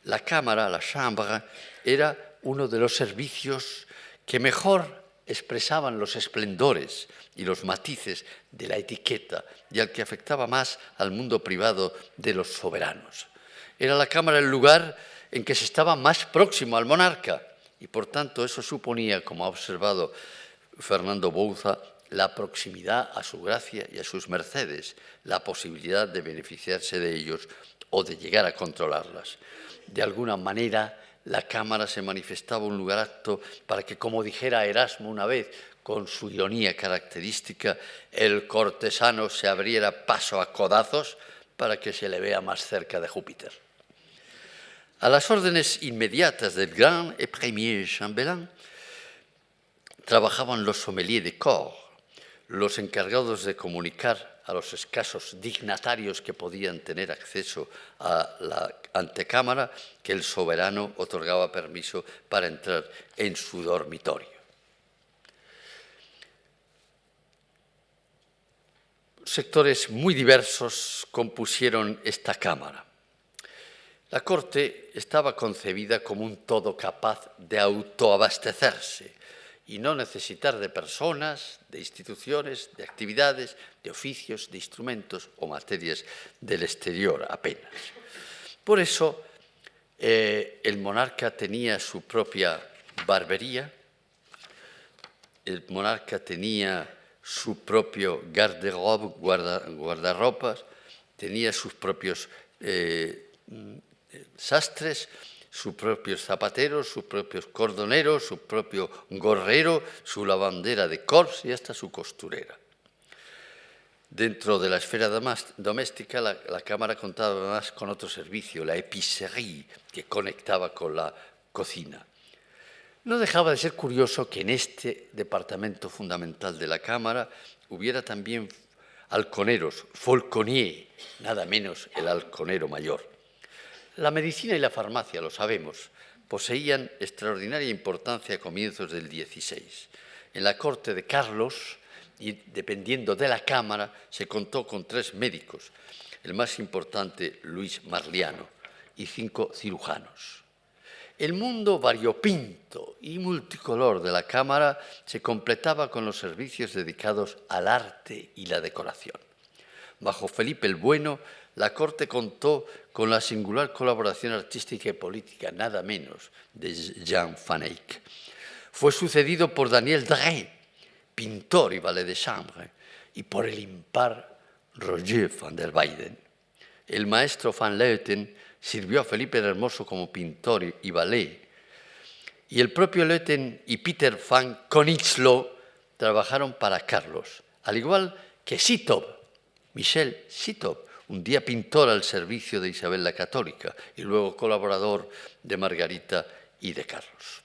La Cámara, la Chambre, era uno de los servicios que mejor expresaban los esplendores y los matices de la etiqueta y al que afectaba más al mundo privado de los soberanos. Era la Cámara el lugar en que se estaba más próximo al monarca y por tanto eso suponía, como ha observado Fernando Bouza, la proximidad a su gracia y a sus mercedes, la posibilidad de beneficiarse de ellos o de llegar a controlarlas. De alguna manera, la Cámara se manifestaba un lugar apto para que, como dijera Erasmo una vez, con su ironía característica, el cortesano se abriera paso a codazos para que se le vea más cerca de Júpiter. A las órdenes inmediatas del Grand et Premier Chambelán trabajaban los sommeliers de corps, los encargados de comunicar a los escasos dignatarios que podían tener acceso a la antecámara que el soberano otorgaba permiso para entrar en su dormitorio. Sectores muy diversos compusieron esta cámara. La corte estaba concebida como un todo capaz de autoabastecerse y no necesitar de personas, de instituciones, de actividades, de oficios, de instrumentos o materias del exterior apenas. Por eso, el monarca tenía su propia barbería, el monarca tenía su propio garde-robe, guardarropas, tenía sus propios sastres, sus propios zapateros, sus propios cordoneros, su propio gorrero, su lavandera de corps y hasta su costurera. Dentro de la esfera doméstica, la Cámara contaba además con otro servicio, la épicerie, que conectaba con la cocina. No dejaba de ser curioso que en este departamento fundamental de la Cámara hubiera también halconeros, falconier, nada menos el halconero mayor. La medicina y la farmacia, lo sabemos, poseían extraordinaria importancia a comienzos del XVI. En la corte de Carlos, y dependiendo de la Cámara, se contó con 3 médicos, el más importante, Luis Marliano, y 5 cirujanos. El mundo variopinto y multicolor de la Cámara se completaba con los servicios dedicados al arte y la decoración. Bajo Felipe el Bueno, la corte contó con la singular colaboración artística y política, nada menos, de Jean Van Eyck. Fue sucedido por Daniel Drey, pintor y valet de chambre, y por el impar Roger van der Weyden. El maestro Van Leuten sirvió a Felipe el Hermoso como pintor y valet, y el propio Leuten y Peter van Konigslo trabajaron para Carlos, al igual que Sitov, Michel Sitov, un día pintor al servicio de Isabel la Católica y luego colaborador de Margarita y de Carlos.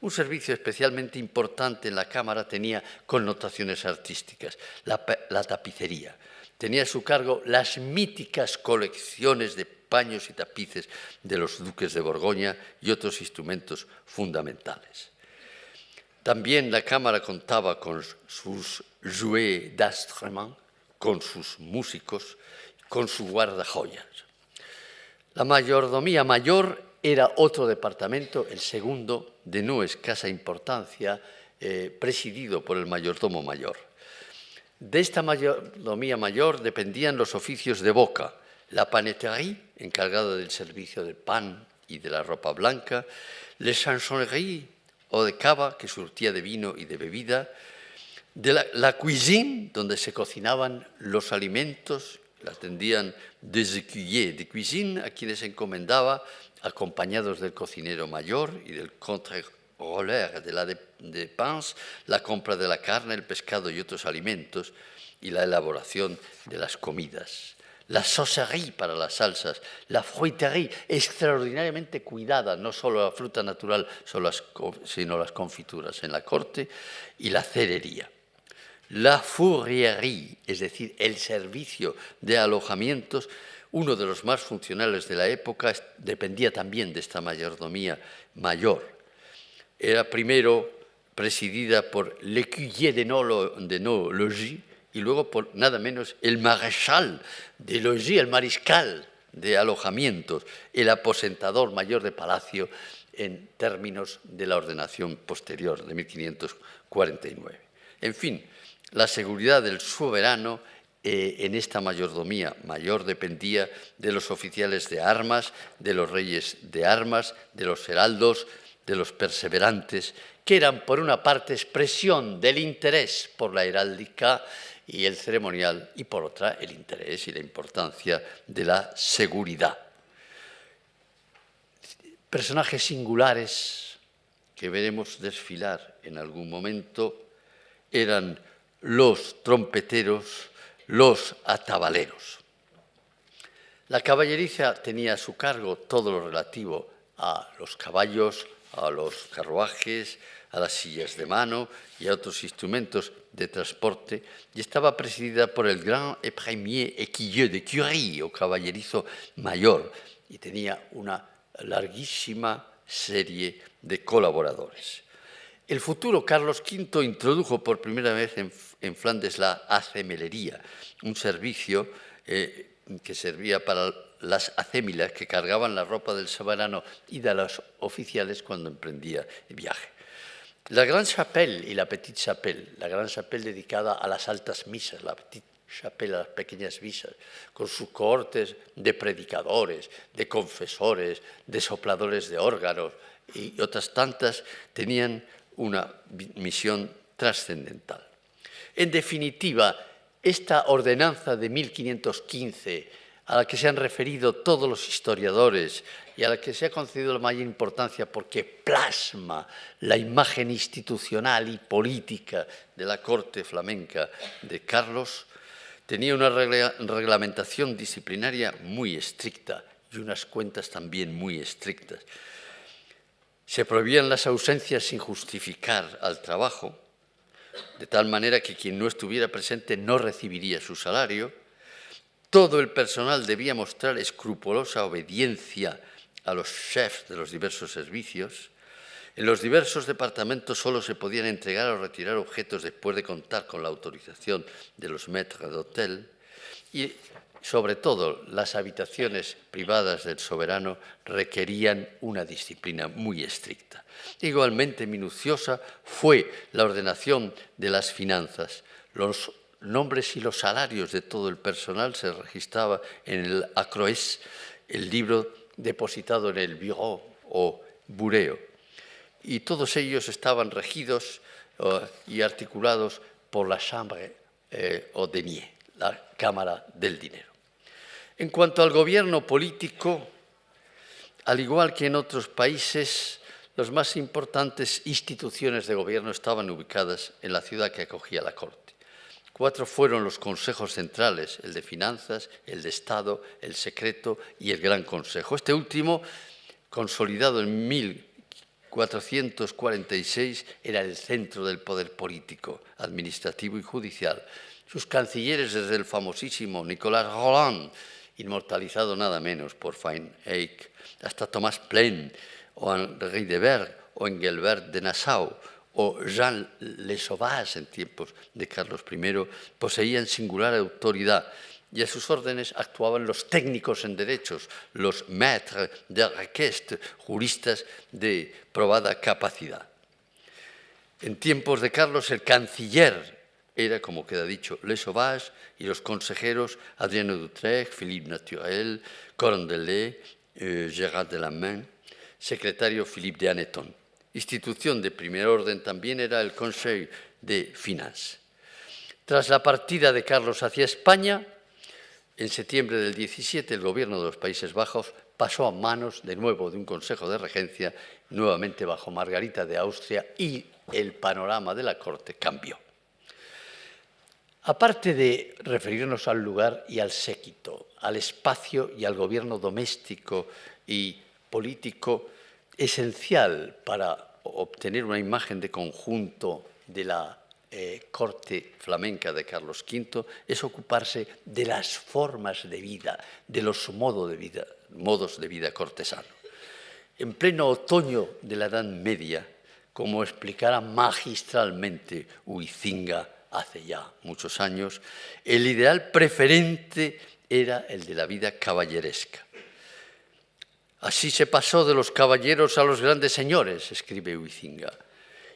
Un servicio especialmente importante en la Cámara tenía connotaciones artísticas, la tapicería. Tenía a su cargo las míticas colecciones de paños y tapices de los duques de Borgoña y otros instrumentos fundamentales. También la Cámara contaba con sus jouets d'instruments, con sus músicos, con su guardajoyas. La mayordomía mayor era otro departamento, el segundo, de no escasa importancia, presidido por el mayordomo mayor. De esta mayordomía mayor dependían los oficios de boca, la paneterie, encargada del servicio del pan y de la ropa blanca, les chansonneries, o de cava, que surtía de vino y de bebida, de la cuisine, donde se cocinaban los alimentos, la atendían des écuyers de cuisine, a quienes encomendaba, acompañados del cocinero mayor y del roller de la dépense, la compra de la carne, el pescado y otros alimentos, y la elaboración de las comidas. La saucerie para las salsas, la fruiterie extraordinariamente cuidada, no solo la fruta natural, sino las confituras en la corte, y la cerería. La fourrierie, es decir, el servicio de alojamientos, uno de los más funcionales de la época, dependía también de esta mayordomía mayor. Era primero presidida por l'écuyer de nos logis y luego por nada menos el maréchal de logis, el mariscal de alojamientos, el aposentador mayor de palacio en términos de la ordenación posterior de 1549. En fin, la seguridad del soberano en esta mayordomía mayor dependía de los oficiales de armas, de los reyes de armas, de los heraldos, de los perseverantes, que eran por una parte expresión del interés por la heráldica y el ceremonial, y por otra el interés y la importancia de la seguridad. Personajes singulares que veremos desfilar en algún momento eran los trompeteros, los atabaleros. La caballeriza tenía a su cargo todo lo relativo a los caballos, a los carruajes, a las sillas de mano y a otros instrumentos de transporte, y estaba presidida por el grand et premier équilleux de Curie, o caballerizo mayor, y tenía una larguísima serie de colaboradores. El futuro Carlos V introdujo por primera vez en Flandes la acemelería, un servicio que servía para las acémilas que cargaban la ropa del soberano y de los oficiales cuando emprendía el viaje. La Grande Chapelle y la Petite Chapelle, la Grande Chapelle dedicada a las altas misas, la Petite Chapelle a las pequeñas misas, con sus cohortes de predicadores, de confesores, de sopladores de órganos y otras tantas, tenían una misión trascendental. En definitiva, esta ordenanza de 1515, a la que se han referido todos los historiadores y a la que se ha concedido la mayor importancia porque plasma la imagen institucional y política de la corte flamenca de Carlos, tenía una reglamentación disciplinaria muy estricta y unas cuentas también muy estrictas. Se prohibían las ausencias sin justificar al trabajo, de tal manera que quien no estuviera presente no recibiría su salario. Todo el personal debía mostrar escrupulosa obediencia a los chefs de los diversos servicios. En los diversos departamentos solo se podían entregar o retirar objetos después de contar con la autorización de los maîtres d'hôtel. Y, sobre todo, las habitaciones privadas del soberano requerían una disciplina muy estricta. Igualmente minuciosa fue la ordenación de las finanzas. Los nombres y los salarios de todo el personal se registraba en el acroés, el libro depositado en el bureau o bureo, y todos ellos estaban regidos y articulados por la chambre au denier, la cámara del dinero. En cuanto al gobierno político, al igual que en otros países, las más importantes instituciones de gobierno estaban ubicadas en la ciudad que acogía la corte. 4 fueron los consejos centrales, el de finanzas, el de Estado, el secreto y el Gran Consejo. Este último, consolidado en 1446, era el centro del poder político, administrativo y judicial. Sus cancilleres, desde el famosísimo Nicolas Rolland, inmortalizado nada menos por Van Eyck, hasta Thomas Plaine, o Henri de Berg, o Engelbert de Nassau, o Jean Le Sauvage en tiempos de Carlos I, poseían singular autoridad y a sus órdenes actuaban los técnicos en derechos, los maîtres de requête, juristas de probada capacidad. En tiempos de Carlos, el canciller era, como queda dicho, Le Sauvage, y los consejeros Adriano d'Utrecht, Philippe Naturel, Corondelet, Gérard de la Main, secretario Philippe de Haneton. Institución de primer orden también era el Conseil de Finances. Tras la partida de Carlos hacia España, en septiembre del 17, el gobierno de los Países Bajos pasó a manos de nuevo de un Consejo de Regencia, nuevamente bajo Margarita de Austria, y el panorama de la corte cambió. Aparte de referirnos al lugar y al séquito, al espacio y al gobierno doméstico y político, esencial para obtener una imagen de conjunto de la corte flamenca de Carlos V es ocuparse de las formas de vida, de los modos de vida cortesano. En pleno otoño de la Edad Media, como explicara magistralmente Huizinga hace ya muchos años, el ideal preferente era el de la vida caballeresca. Así se pasó de los caballeros a los grandes señores, escribe Huizinga,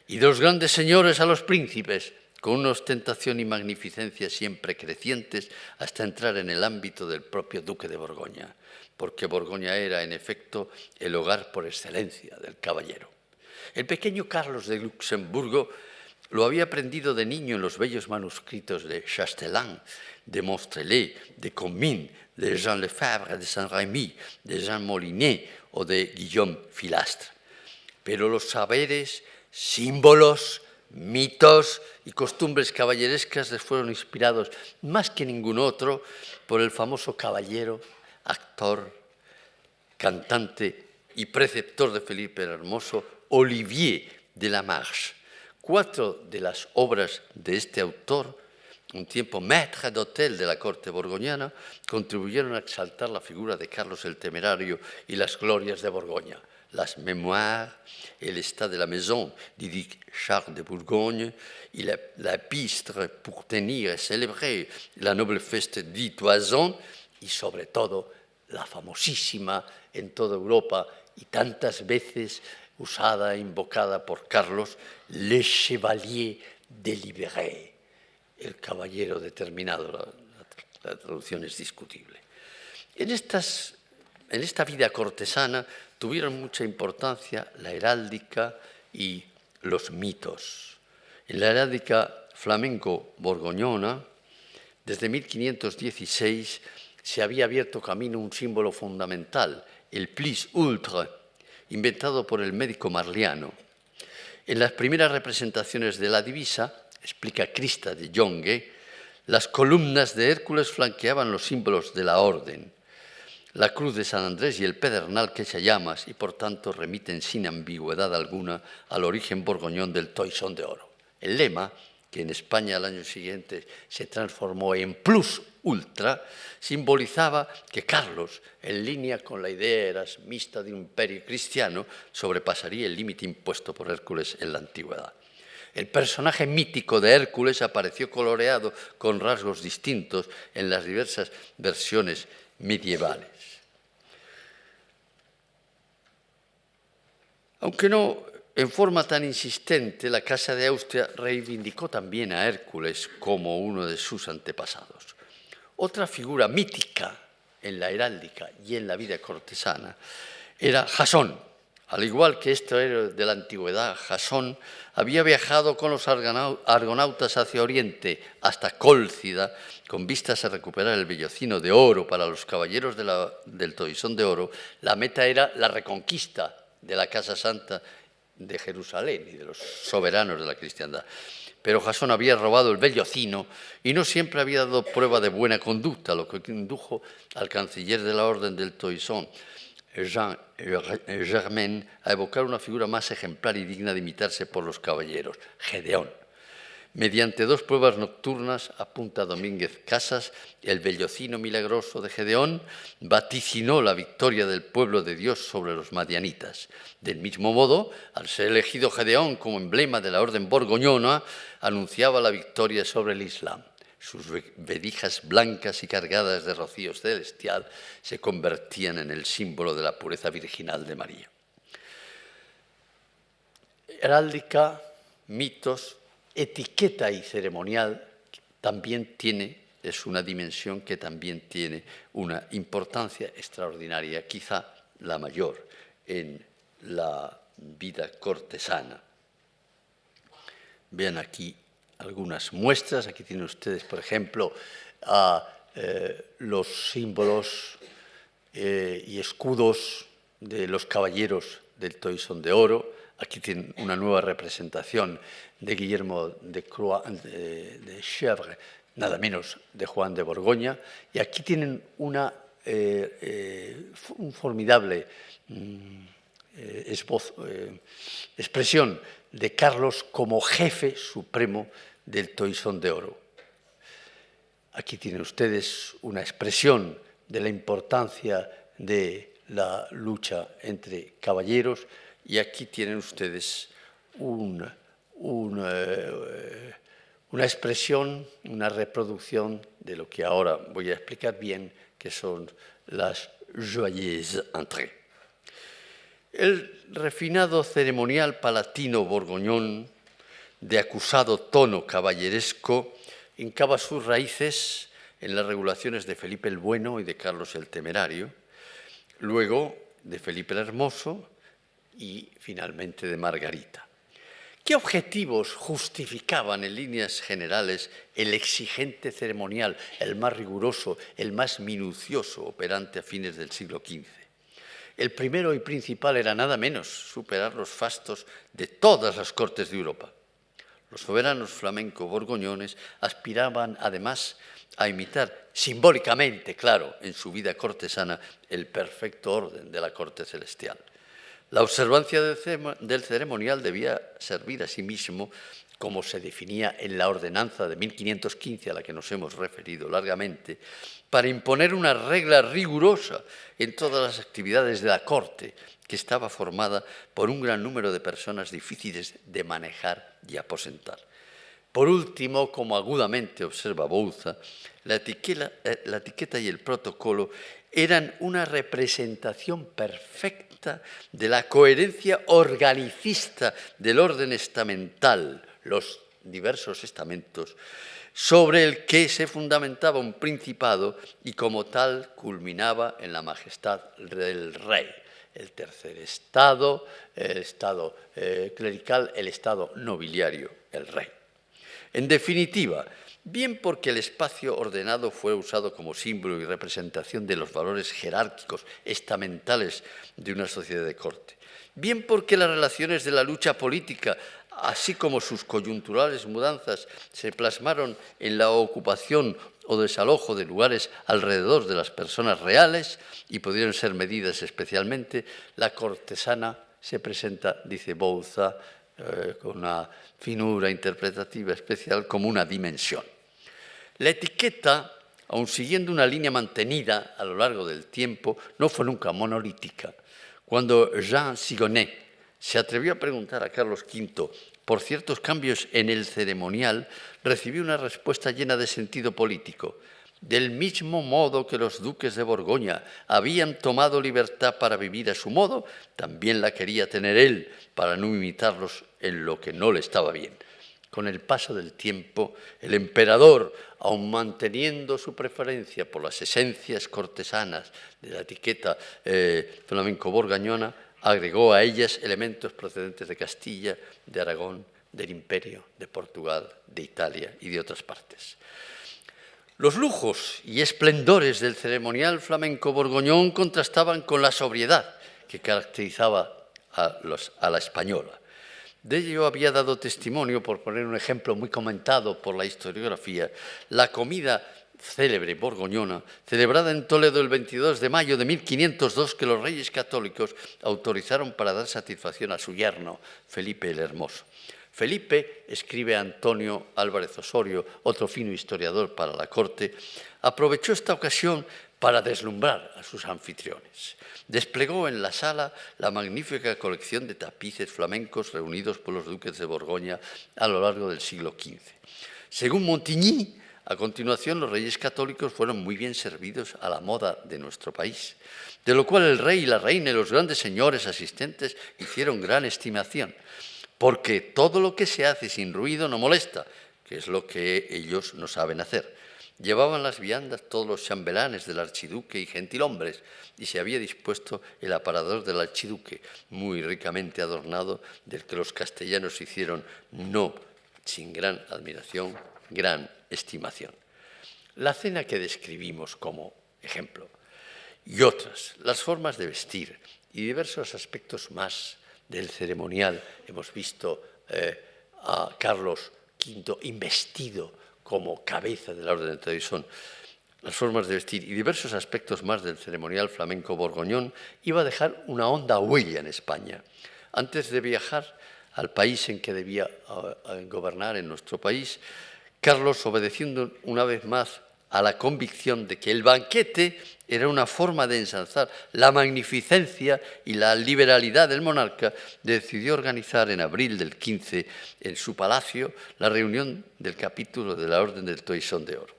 y de los grandes señores a los príncipes, con una ostentación y magnificencia siempre crecientes hasta entrar en el ámbito del propio duque de Borgoña, porque Borgoña era, en efecto, el hogar por excelencia del caballero. El pequeño Carlos de Luxemburgo lo había aprendido de niño en los bellos manuscritos de Chastellan, de Monstrelet, de Comines, de Jean Lefebvre, de Saint-Remy, de Jean Molinet o de Guillaume Filastre. Pero los saberes, símbolos, mitos y costumbres caballerescas les fueron inspirados más que ningún otro por el famoso caballero, actor, cantante y preceptor de Felipe el Hermoso, Olivier de la Marche. 4 de las obras de este autor, un tiempo maître d'hôtel de la corte borgoñana, contribuyeron a exaltar la figura de Carlos el Temerario y las glorias de Borgoña. Las Mémoires et l'état de la maison du duc Charles de Bourgogne y la épître pour tenir et célébrer la noble fête du Toison y sobre todo la famosísima en toda Europa y tantas veces usada e invocada por Carlos, Le Chevalier délibéré, el caballero determinado, la traducción es discutible. En esta vida cortesana tuvieron mucha importancia la heráldica y los mitos. En la heráldica flamenco-borgoñona, desde 1516, se había abierto camino un símbolo fundamental, el plis ultre, inventado por el médico Marliano. En las primeras representaciones de la divisa, explica Crista de Jonge, las columnas de Hércules flanqueaban los símbolos de la orden, la cruz de San Andrés y el pedernal que echa llamas, y por tanto remiten sin ambigüedad alguna al origen borgoñón del toisón de oro. El lema, que en España al año siguiente se transformó en plus ultra, simbolizaba que Carlos, en línea con la idea erasmista de un imperio cristiano, sobrepasaría el límite impuesto por Hércules en la antigüedad. El personaje mítico de Hércules apareció coloreado con rasgos distintos en las diversas versiones medievales. Aunque no en forma tan insistente, la Casa de Austria reivindicó también a Hércules como uno de sus antepasados. Otra figura mítica en la heráldica y en la vida cortesana era Jasón. Al igual que este héroe de la antigüedad, Jasón había viajado con los argonautas hacia Oriente hasta Cólcida, con vistas a recuperar el vellocino de oro para los caballeros del Toisón de Oro. La meta era la reconquista de la Casa Santa de Jerusalén y de los soberanos de la cristiandad. Pero Jasón había robado el vellocino y no siempre había dado prueba de buena conducta, lo que indujo al canciller de la Orden del Toisón, Jean Germain, a evocar una figura más ejemplar y digna de imitarse por los caballeros, Gedeón. Mediante 2 pruebas nocturnas, apunta Domínguez Casas, el vellocino milagroso de Gedeón vaticinó la victoria del pueblo de Dios sobre los madianitas. Del mismo modo, al ser elegido Gedeón como emblema de la orden borgoñona, anunciaba la victoria sobre el Islam. Sus vedijas blancas y cargadas de rocío celestial se convertían en el símbolo de la pureza virginal de María. Heráldica, mitos, etiqueta y ceremonial también es una dimensión que también tiene una importancia extraordinaria, quizá la mayor en la vida cortesana. Vean aquí algunas muestras. Aquí tienen ustedes, por ejemplo, los símbolos y escudos de los caballeros del Toisón de Oro. Aquí tienen una nueva representación de Guillermo de Chèvres, nada menos de Juan de Borgoña. Y aquí tienen un formidable expresión de Carlos como jefe supremo del Toisón de Oro. Aquí tienen ustedes una expresión de la importancia de la lucha entre caballeros, y aquí tienen ustedes una expresión, una reproducción de lo que ahora voy a explicar bien, que son las joyeuses entrées. El refinado ceremonial palatino borgoñón, de acusado tono caballeresco, hincaba sus raíces en las regulaciones de Felipe el Bueno y de Carlos el Temerario, luego de Felipe el Hermoso y finalmente de Margarita. ¿Qué objetivos justificaban en líneas generales el exigente ceremonial, el más riguroso, el más minucioso operante a fines del siglo XV? El primero y principal era nada menos superar los fastos de todas las cortes de Europa. Los soberanos flamenco-borgoñones aspiraban, además, a imitar simbólicamente, claro, en su vida cortesana, el perfecto orden de la corte celestial. La observancia del ceremonial debía servir asimismo, como se definía en la ordenanza de 1515, a la que nos hemos referido largamente, para imponer una regla rigurosa en todas las actividades de la corte, que estaba formada por un gran número de personas difíciles de manejar y aposentar. Por último, como agudamente observa Bouza, la etiqueta y el protocolo eran una representación perfecta de la coherencia organicista del orden estamental, los diversos estamentos, sobre el que se fundamentaba un principado y como tal culminaba en la majestad del rey. El tercer estado, el estado clerical, el estado nobiliario, el rey. En definitiva, bien porque el espacio ordenado fue usado como símbolo y representación de los valores jerárquicos, estamentales de una sociedad de corte, bien porque las relaciones de la lucha política, así como sus coyunturales mudanzas, se plasmaron en la ocupación o desalojo de lugares alrededor de las personas reales y pudieron ser medidas especialmente, la cortesana se presenta, dice Bouza, con una finura interpretativa especial, como una dimensión. La etiqueta, aun siguiendo una línea mantenida a lo largo del tiempo, no fue nunca monolítica. Cuando Jean Sigonet se atrevió a preguntar a Carlos V por ciertos cambios en el ceremonial, recibió una respuesta llena de sentido político. Del mismo modo que los duques de Borgoña habían tomado libertad para vivir a su modo, también la quería tener él para no imitarlos en lo que no le estaba bien. Con el paso del tiempo, el emperador, aun manteniendo su preferencia por las esencias cortesanas de la etiqueta flamenco-borgoñona, agregó a ellas elementos procedentes de Castilla, de Aragón, del Imperio, de Portugal, de Italia y de otras partes. Los lujos y esplendores del ceremonial flamenco-borgoñón contrastaban con la sobriedad que caracterizaba a la española. De ello había dado testimonio, por poner un ejemplo muy comentado por la historiografía, la comida célebre borgoñona, celebrada en Toledo el 22 de mayo de 1502, que los reyes católicos autorizaron para dar satisfacción a su yerno, Felipe el Hermoso. Felipe, escribe Antonio Álvarez Osorio, otro fino historiador para la corte, aprovechó esta ocasión para deslumbrar a sus anfitriones. Desplegó en la sala la magnífica colección de tapices flamencos reunidos por los duques de Borgoña a lo largo del siglo XV. Según Montigny, a continuación los reyes católicos fueron muy bien servidos a la moda de nuestro país, de lo cual el rey y la reina y los grandes señores asistentes hicieron gran estimación, porque todo lo que se hace sin ruido no molesta, que es lo que ellos no saben hacer. Llevaban las viandas todos los chambelanes del archiduque y gentilhombres, y se había dispuesto el aparador del archiduque, muy ricamente adornado, del que los castellanos hicieron, no sin gran admiración, gran estimación. La cena que describimos como ejemplo y otras, las formas de vestir y diversos aspectos más del ceremonial. Hemos visto a Carlos V investido como cabeza de la Orden del Toisón. Las formas de vestir y diversos aspectos más del ceremonial flamenco borgoñón iba a dejar una honda huella en España. Antes de viajar al país en que debía gobernar, en nuestro país, Carlos, obedeciendo una vez más a la convicción de que el banquete era una forma de ensalzar la magnificencia y la liberalidad del monarca, decidió organizar en abril del 15 en su palacio la reunión del capítulo de la Orden del Toisón de Oro.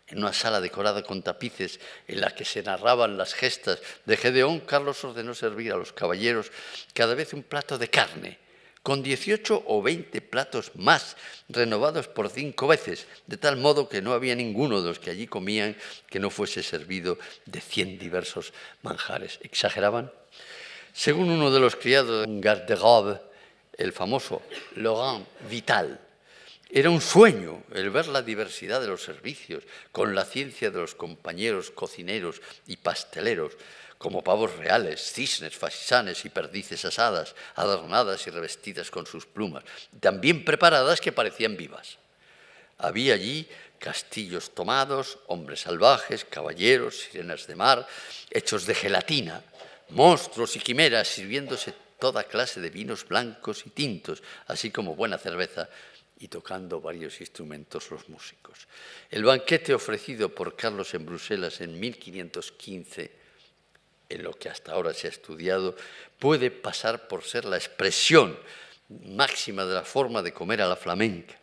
En una sala decorada con tapices en la que se narraban las gestas de Gedeón, Carlos ordenó servir a los caballeros cada vez un plato de carne, con 18 o 20 platos más, renovados por 5 veces, de tal modo que no había ninguno de los que allí comían que no fuese servido de 100 diversos manjares. ¿Exageraban? Según uno de los criados de garde-robe, el famoso Laurent Vital, era un sueño el ver la diversidad de los servicios, con la ciencia de los compañeros cocineros y pasteleros, como pavos reales, cisnes, faisanes y perdices asadas, adornadas y revestidas con sus plumas, también preparadas que parecían vivas. Había allí castillos tomados, hombres salvajes, caballeros, sirenas de mar, hechos de gelatina, monstruos y quimeras, sirviéndose toda clase de vinos blancos y tintos, así como buena cerveza, y tocando varios instrumentos los músicos. El banquete ofrecido por Carlos en Bruselas en 1515, en lo que hasta ahora se ha estudiado, puede pasar por ser la expresión máxima de la forma de comer a la flamenca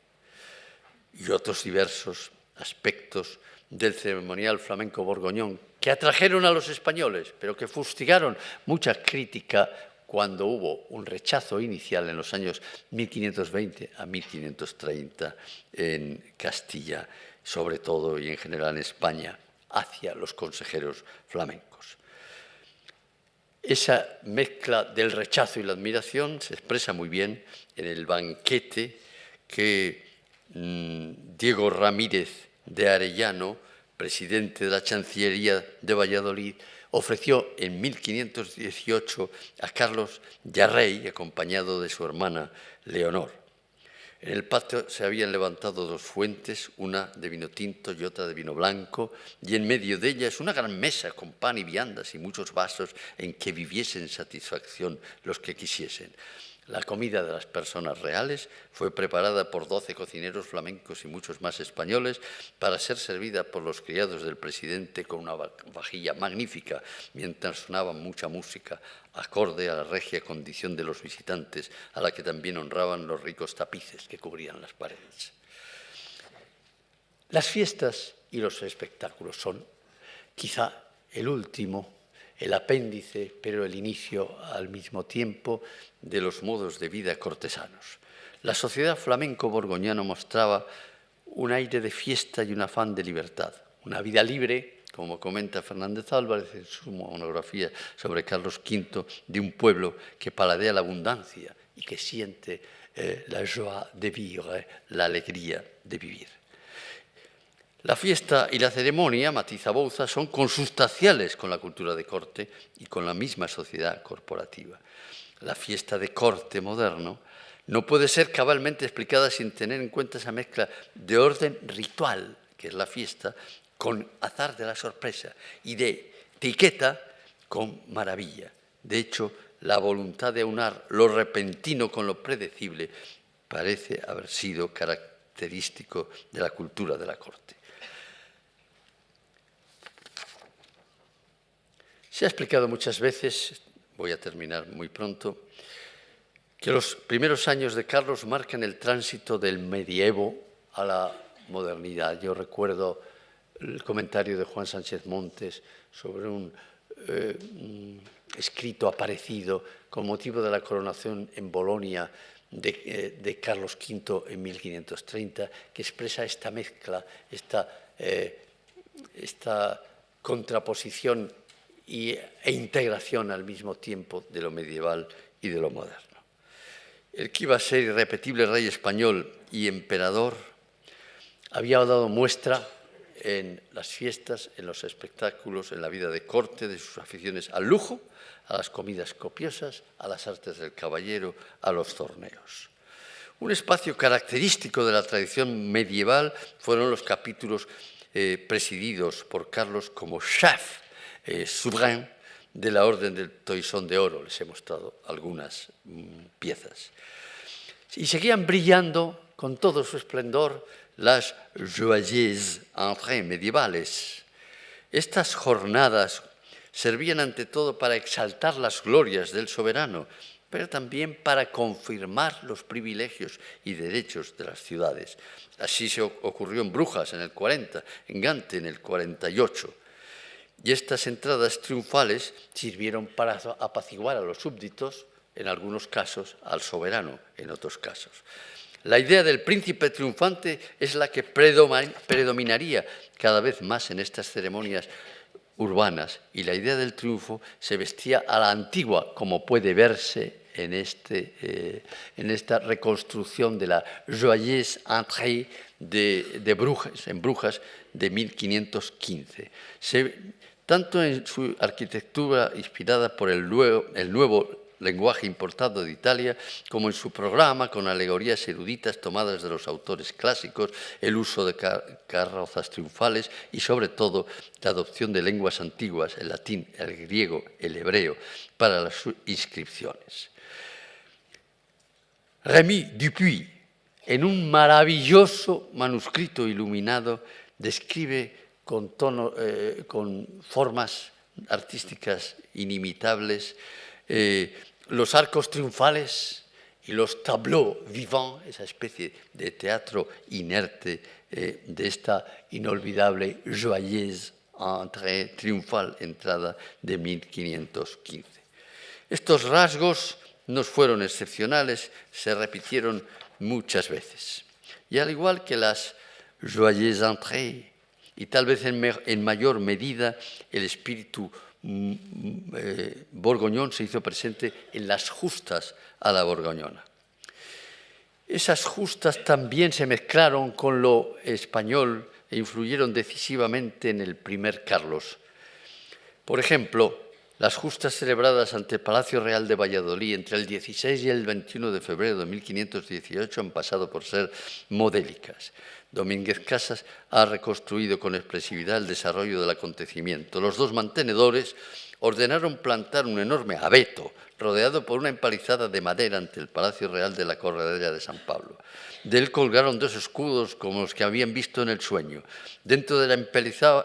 y otros diversos aspectos del ceremonial flamenco borgoñón que atrajeron a los españoles, pero que fustigaron mucha crítica cuando hubo un rechazo inicial en los años 1520 a 1530 en Castilla, sobre todo y en general en España, hacia los consejeros flamencos. Esa mezcla del rechazo y la admiración se expresa muy bien en el banquete que Diego Ramírez de Arellano, presidente de la Chancillería de Valladolid, ofreció en 1518 a Carlos Yarrey, acompañado de su hermana Leonor. En el patio se habían levantado 2 fuentes, una de vino tinto y otra de vino blanco, y en medio de ellas una gran mesa con pan y viandas y muchos vasos en que viviesen satisfacción los que quisiesen. La comida de las personas reales fue preparada por 12 cocineros flamencos y muchos más españoles para ser servida por los criados del presidente con una vajilla magnífica, mientras sonaba mucha música, acorde a la regia condición de los visitantes, a la que también honraban los ricos tapices que cubrían las paredes. Las fiestas y los espectáculos son quizá el último, el apéndice, pero el inicio al mismo tiempo de los modos de vida cortesanos. La sociedad flamenco-borgoñana mostraba un aire de fiesta y un afán de libertad, una vida libre, como comenta Fernández Álvarez en su monografía sobre Carlos V, de un pueblo que paladea la abundancia y que siente la joie de vivre, la alegría de vivir. La fiesta y la ceremonia, matiza Bouza, son consustanciales con la cultura de corte y con la misma sociedad corporativa. La fiesta de corte moderno no puede ser cabalmente explicada sin tener en cuenta esa mezcla de orden ritual, que es la fiesta, con azar de la sorpresa, y de etiqueta con maravilla. De hecho, la voluntad de aunar lo repentino con lo predecible parece haber sido característico de la cultura de la corte. Se ha explicado muchas veces, voy a terminar muy pronto, que los primeros años de Carlos marcan el tránsito del medievo a la modernidad. Yo recuerdo el comentario de Juan Sánchez Montes sobre un escrito aparecido con motivo de la coronación en Bolonia de Carlos V en 1530, que expresa esta mezcla, esta contraposición e integración al mismo tiempo de lo medieval y de lo moderno. El que iba a ser irrepetible rey español y emperador había dado muestra en las fiestas, en los espectáculos, en la vida de corte, de sus aficiones al lujo, a las comidas copiosas, a las artes del caballero, a los torneos. Un espacio característico de la tradición medieval fueron los capítulos presididos por Carlos como chef souverain de la Orden del Toisón de Oro. Les he mostrado algunas piezas. Y seguían brillando con todo su esplendor las joyeuses entrées medievales. Estas jornadas servían ante todo para exaltar las glorias del soberano, pero también para confirmar los privilegios y derechos de las ciudades. Así se ocurrió en Brujas en el 40, en Gante en el 48. Y estas entradas triunfales sirvieron para apaciguar a los súbditos, en algunos casos al soberano, en otros casos. La idea del príncipe triunfante es la que predominaría cada vez más en estas ceremonias urbanas, y la idea del triunfo se vestía a la antigua, como puede verse en esta reconstrucción de la Joyeuse Entrée de Brujas, en Brujas de 1515. Tanto en su arquitectura inspirada por el nuevo lenguaje importado de Italia, como en su programa con alegorías eruditas tomadas de los autores clásicos, el uso de carrozas triunfales y, sobre todo, la adopción de lenguas antiguas, el latín, el griego, el hebreo, para las inscripciones. Rémy Dupuy, en un maravilloso manuscrito iluminado, describe con formas artísticas inimitables los arcos triunfales y los tableaux vivants, esa especie de teatro inerte de esta inolvidable joyeuse entrée triunfal, entrada de 1515. Estos rasgos no fueron excepcionales, se repitieron muchas veces. Y al igual que las joyeuses entrées, y tal vez en mayor medida el espíritu borgoñón se hizo presente en las justas a la borgoñona. Esas justas también se mezclaron con lo español e influyeron decisivamente en el primer Carlos. Por ejemplo, las justas celebradas ante el Palacio Real de Valladolid entre el 16 y el 21 de febrero de 1518 han pasado por ser modélicas. Domínguez Casas ha reconstruido con expresividad el desarrollo del acontecimiento. Los dos mantenedores ordenaron plantar un enorme abeto rodeado por una empalizada de madera ante el Palacio Real de la Corredera de San Pablo. De él colgaron dos escudos como los que habían visto en el sueño. Dentro de la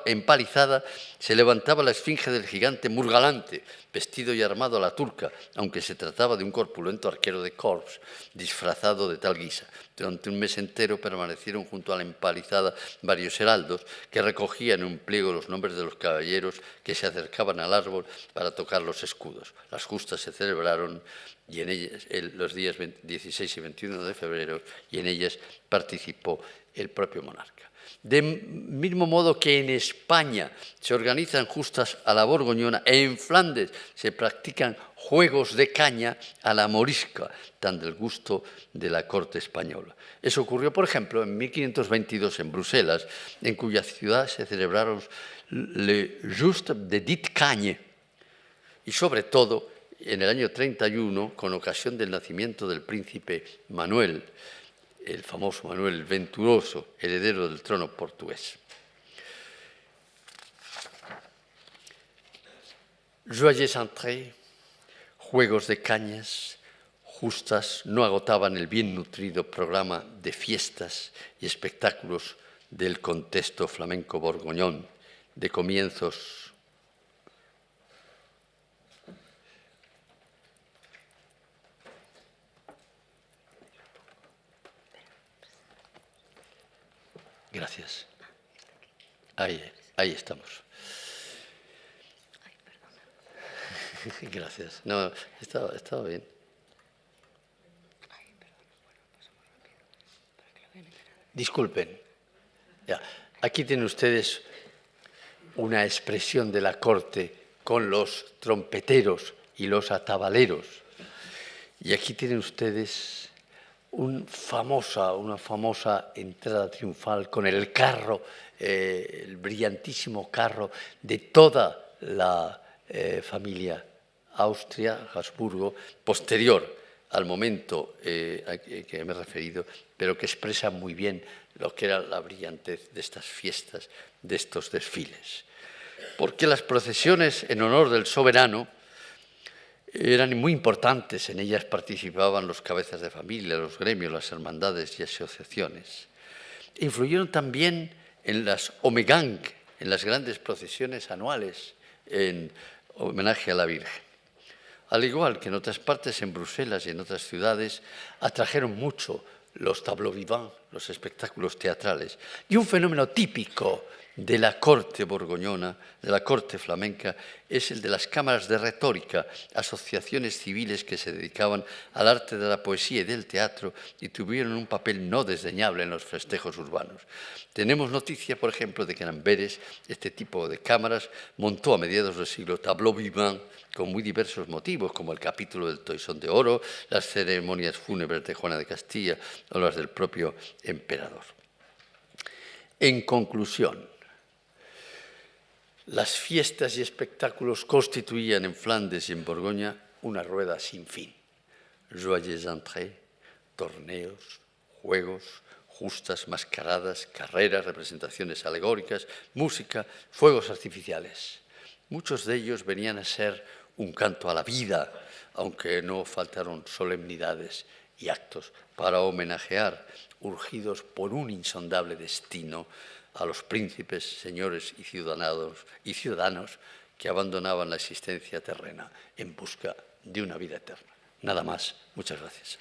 empalizada se levantaba la esfinge del gigante Murgalante, vestido y armado a la turca, aunque se trataba de un corpulento arquero de corps, disfrazado de tal guisa. Durante un mes entero permanecieron junto a la empalizada varios heraldos que recogían en un pliego los nombres de los caballeros que se acercaban al árbol para tocar los escudos. Las justas se celebraron y en ellas, los días 16 y 21 de febrero, y en ellas participó el propio monarca. De mismo modo que en España se organizan justas a la borgoñona, en Flandes se practican juegos de caña a la morisca, tan del gusto de la corte española. Eso ocurrió, por ejemplo, en 1522 en Bruselas, en cuya ciudad se celebraron le Just de dit Cagne, y sobre todo en el año 31, con ocasión del nacimiento del príncipe Manuel, el famoso Manuel el Venturoso, heredero del trono portugués. Joyeuses entrées, juegos de cañas, justas, no agotaban el bien nutrido programa de fiestas y espectáculos del contexto flamenco borgoñón de comienzos. Gracias. Ahí estamos. Gracias. No, estaba bien. Disculpen. Ya. Aquí tienen ustedes una expresión de la corte con los trompeteros y los atabaleros. Y aquí tienen ustedes una famosa entrada triunfal con el carro, el brillantísimo carro de toda la familia Austria, Habsburgo, posterior al momento a que me he referido, pero que expresa muy bien lo que era la brillantez de estas fiestas, de estos desfiles. Porque las procesiones en honor del soberano eran muy importantes, en ellas participaban los cabezas de familia, los gremios, las hermandades y asociaciones. Influyeron también en las Omegang, en las grandes procesiones anuales en homenaje a la Virgen. Al igual que en otras partes, en Bruselas y en otras ciudades, atrajeron mucho los tableaux vivants, los espectáculos teatrales. Y un fenómeno típico de la corte borgoñona, de la corte flamenca, es el de las cámaras de retórica, asociaciones civiles que se dedicaban al arte de la poesía y del teatro y tuvieron un papel no desdeñable en los festejos urbanos. Tenemos noticia, por ejemplo, de que en Amberes este tipo de cámaras montó a mediados del siglo tableaux vivants con muy diversos motivos, como el capítulo del Toisón de Oro, las ceremonias fúnebres de Juana de Castilla o las del propio emperador. En conclusión, las fiestas y espectáculos constituían en Flandes y en Borgoña una rueda sin fin. Joyeux entrées, torneos, juegos, justas, mascaradas, carreras, representaciones alegóricas, música, fuegos artificiales. Muchos de ellos venían a ser un canto a la vida, aunque no faltaron solemnidades y actos para homenajear, urgidos por un insondable destino, a los príncipes, señores y ciudadanos que abandonaban la existencia terrena en busca de una vida eterna. Nada más. Muchas gracias.